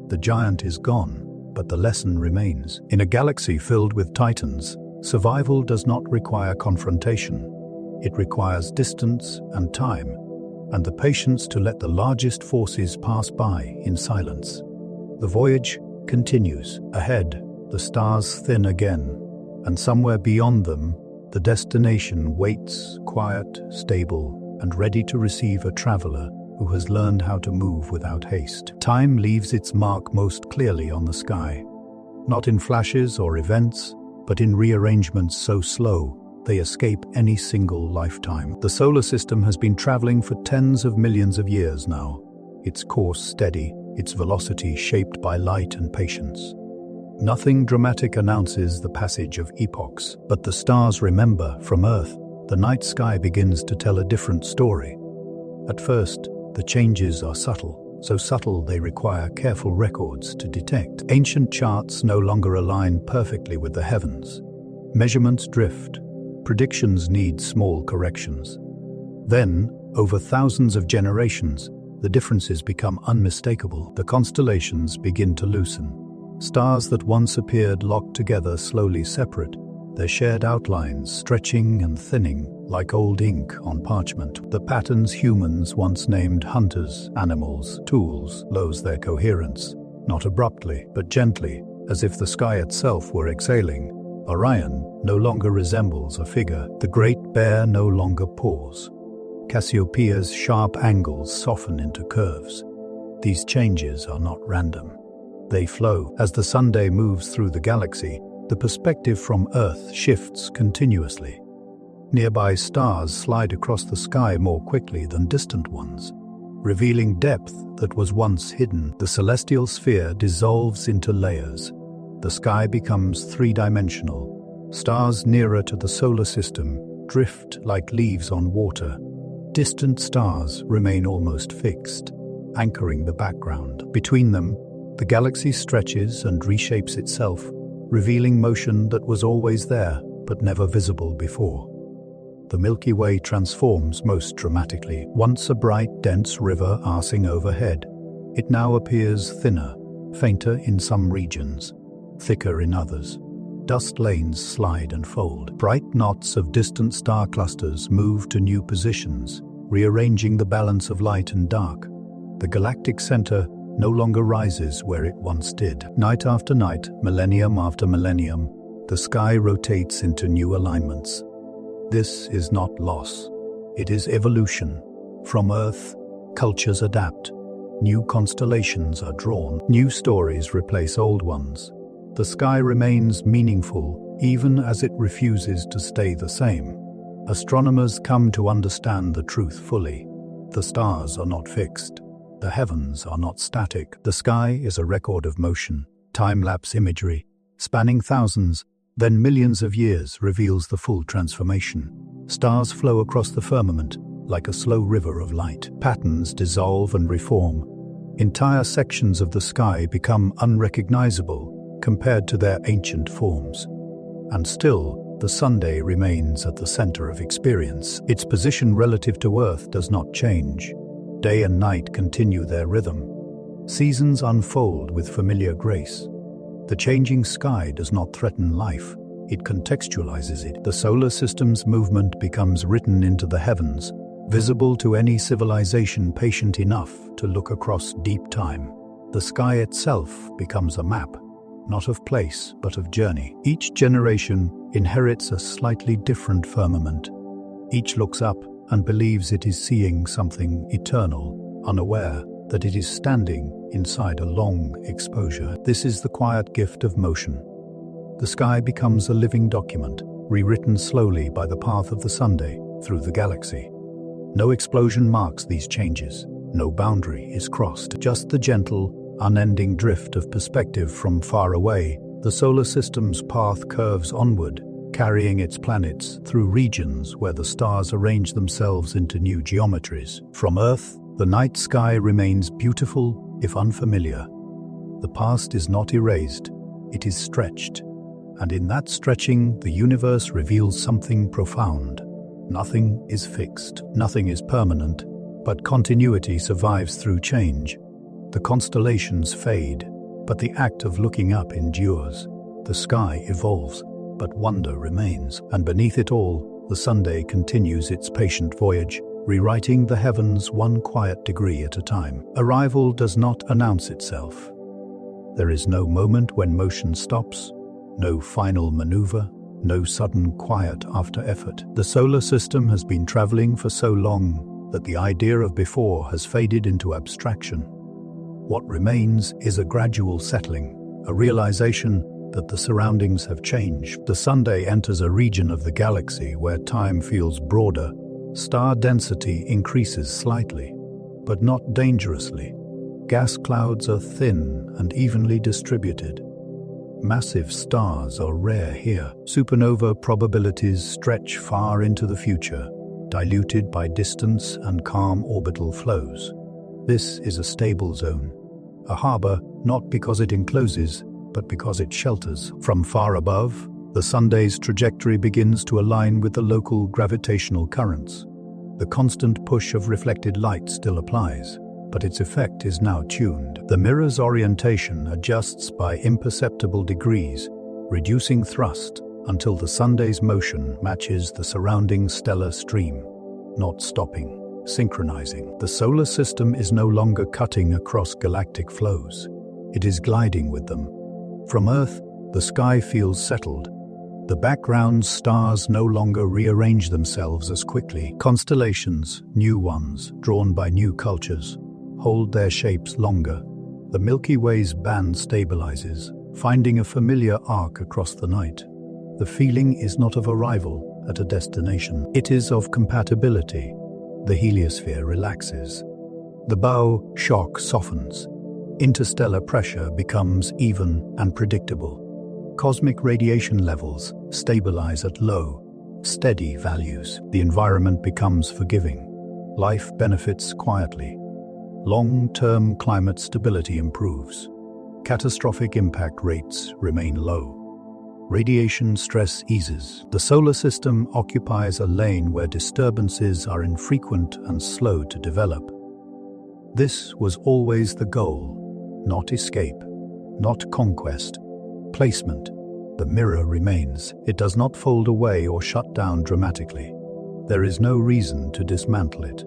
The giant is gone, but the lesson remains. In a galaxy filled with titans, survival does not require confrontation. It requires distance and time, and the patience to let the largest forces pass by in silence. The voyage continues. Ahead, the stars thin again, and somewhere beyond them, the destination waits, quiet, stable, and ready to receive a traveler who has learned how to move without haste. Time leaves its mark most clearly on the sky, not in flashes or events, but in rearrangements so slow they escape any single lifetime. The solar system has been traveling for tens of millions of years now, its course steady, its velocity shaped by light and patience. Nothing dramatic announces the passage of epochs, but the stars remember. From Earth, the night sky begins to tell a different story. At first, the changes are subtle, so subtle they require careful records to detect. Ancient charts no longer align perfectly with the heavens. Measurements drift. Predictions need small corrections. Then, over thousands of generations, the differences become unmistakable. The constellations begin to loosen. Stars that once appeared locked together slowly separate, their shared outlines stretching and thinning like old ink on parchment. The patterns humans once named hunters, animals, tools lose their coherence, not abruptly, but gently, as if the sky itself were exhaling. Orion no longer resembles a figure. The Great Bear no longer paws. Cassiopeia's sharp angles soften into curves. These changes are not random. They flow. As the Sunday moves through the galaxy, the perspective from Earth shifts continuously. Nearby stars slide across the sky more quickly than distant ones, revealing depth that was once hidden. The celestial sphere dissolves into layers. The sky becomes three-dimensional. Stars nearer to the solar system drift like leaves on water. Distant stars remain almost fixed, anchoring the background. Between them, the galaxy stretches and reshapes itself, revealing motion that was always there but never visible before. The Milky Way transforms most dramatically. Once a bright, dense river arcing overhead, it now appears thinner, fainter in some regions, thicker in others. Dust lanes slide and fold. Bright knots of distant star clusters move to new positions, rearranging the balance of light and dark. The galactic center no longer rises where it once did. Night after night, millennium after millennium, the sky rotates into new alignments. This is not loss. It is evolution. From Earth, cultures adapt. New constellations are drawn. New stories replace old ones. The sky remains meaningful even as it refuses to stay the same. Astronomers come to understand the truth fully. The stars are not fixed. The heavens are not static. The sky is a record of motion, time-lapse imagery, spanning thousands, then millions of years reveals the full transformation. Stars flow across the firmament like a slow river of light. Patterns dissolve and reform. Entire sections of the sky become unrecognizable compared to their ancient forms. And still, the Sunday remains at the center of experience. Its position relative to Earth does not change. Day and night continue their rhythm. Seasons unfold with familiar grace. The changing sky does not threaten life, it contextualizes it. The solar system's movement becomes written into the heavens, visible to any civilization patient enough to look across deep time. The sky itself becomes a map, not of place, but of journey. Each generation inherits a slightly different firmament. Each looks up and believes it is seeing something eternal, unaware that it is standing inside a long exposure. This is the quiet gift of motion. The sky becomes a living document, rewritten slowly by the path of the Sunday through the galaxy. No explosion marks these changes. No boundary is crossed. Just the gentle, unending drift of perspective from far away. The solar system's path curves onward, carrying its planets through regions where the stars arrange themselves into new geometries. From Earth, the night sky remains beautiful, if unfamiliar. The past is not erased, it is stretched. And in that stretching, the universe reveals something profound. Nothing is fixed, nothing is permanent, but continuity survives through change. The constellations fade, but the act of looking up endures. The sky evolves, but wonder remains, and beneath it all, the Sunday continues its patient voyage, rewriting the heavens one quiet degree at a time. Arrival does not announce itself. There is no moment when motion stops, no final maneuver, no sudden quiet after effort. The solar system has been traveling for so long that the idea of before has faded into abstraction. What remains is a gradual settling, a realization that the surroundings have changed. The Sunday enters a region of the galaxy where time feels broader. Star density increases slightly, but not dangerously. Gas clouds are thin and evenly distributed. Massive stars are rare here. Supernova probabilities stretch far into the future, diluted by distance and calm orbital flows. This is a stable zone, a harbor not because it encloses, but because it shelters. From far above, the Sunday's trajectory begins to align with the local gravitational currents. The constant push of reflected light still applies, but its effect is now tuned. The mirror's orientation adjusts by imperceptible degrees, reducing thrust until the Sunday's motion matches the surrounding stellar stream, not stopping, synchronizing. The solar system is no longer cutting across galactic flows. It is gliding with them. From Earth, the sky feels settled. The background stars no longer rearrange themselves as quickly. Constellations, new ones, drawn by new cultures, hold their shapes longer. The Milky Way's band stabilizes, finding a familiar arc across the night. The feeling is not of arrival at a destination. It is of compatibility. The heliosphere relaxes. The bow shock softens. Interstellar pressure becomes even and predictable. Cosmic radiation levels stabilize at low, steady values. The environment becomes forgiving. Life benefits quietly. Long-term climate stability improves. Catastrophic impact rates remain low. Radiation stress eases. The solar system occupies a lane where disturbances are infrequent and slow to develop. This was always the goal, not escape, not conquest. Placement. The mirror remains. It does not fold away or shut down dramatically. There is no reason to dismantle it.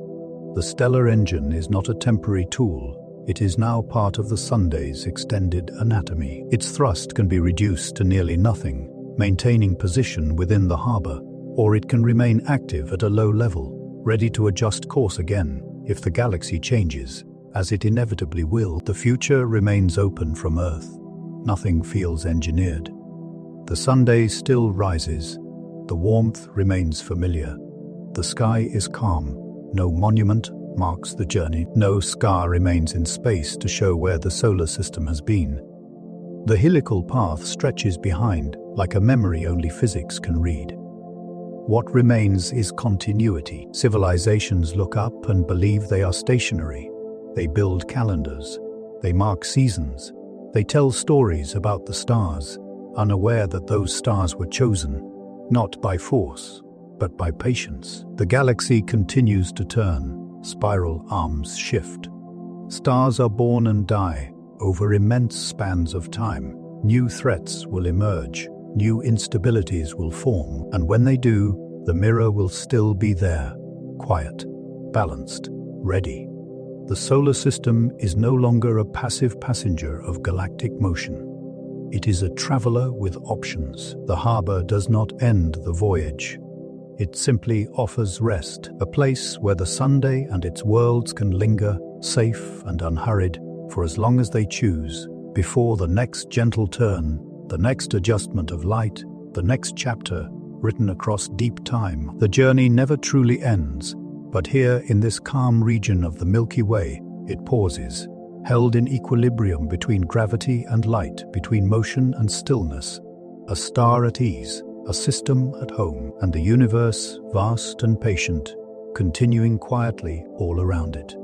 The stellar engine is not a temporary tool. It is now part of the Sunday's extended anatomy. Its thrust can be reduced to nearly nothing, maintaining position within the harbor, or it can remain active at a low level, ready to adjust course again if the galaxy changes, as it inevitably will. The future remains open from Earth. Nothing feels engineered. The Sunday still rises. The warmth remains familiar. The sky is calm. No monument marks the journey. No scar remains in space to show where the solar system has been. The helical path stretches behind, like a memory only physics can read. What remains is continuity. Civilizations look up and believe they are stationary. They build calendars. They mark seasons. They tell stories about the stars, unaware that those stars were chosen, not by force, but by patience. The galaxy continues to turn, spiral arms shift. Stars are born and die over immense spans of time. New threats will emerge, new instabilities will form, and when they do, the mirror will still be there, quiet, balanced, ready. The solar system is no longer a passive passenger of galactic motion. It is a traveler with options. The harbor does not end the voyage. It simply offers rest, a place where the Sunday and its worlds can linger, safe and unhurried, for as long as they choose, before the next gentle turn, the next adjustment of light, the next chapter, written across deep time. The journey never truly ends. But here, in this calm region of the Milky Way, it pauses, held in equilibrium between gravity and light, between motion and stillness. A star at ease, a system at home, and the universe, vast and patient, continuing quietly all around it.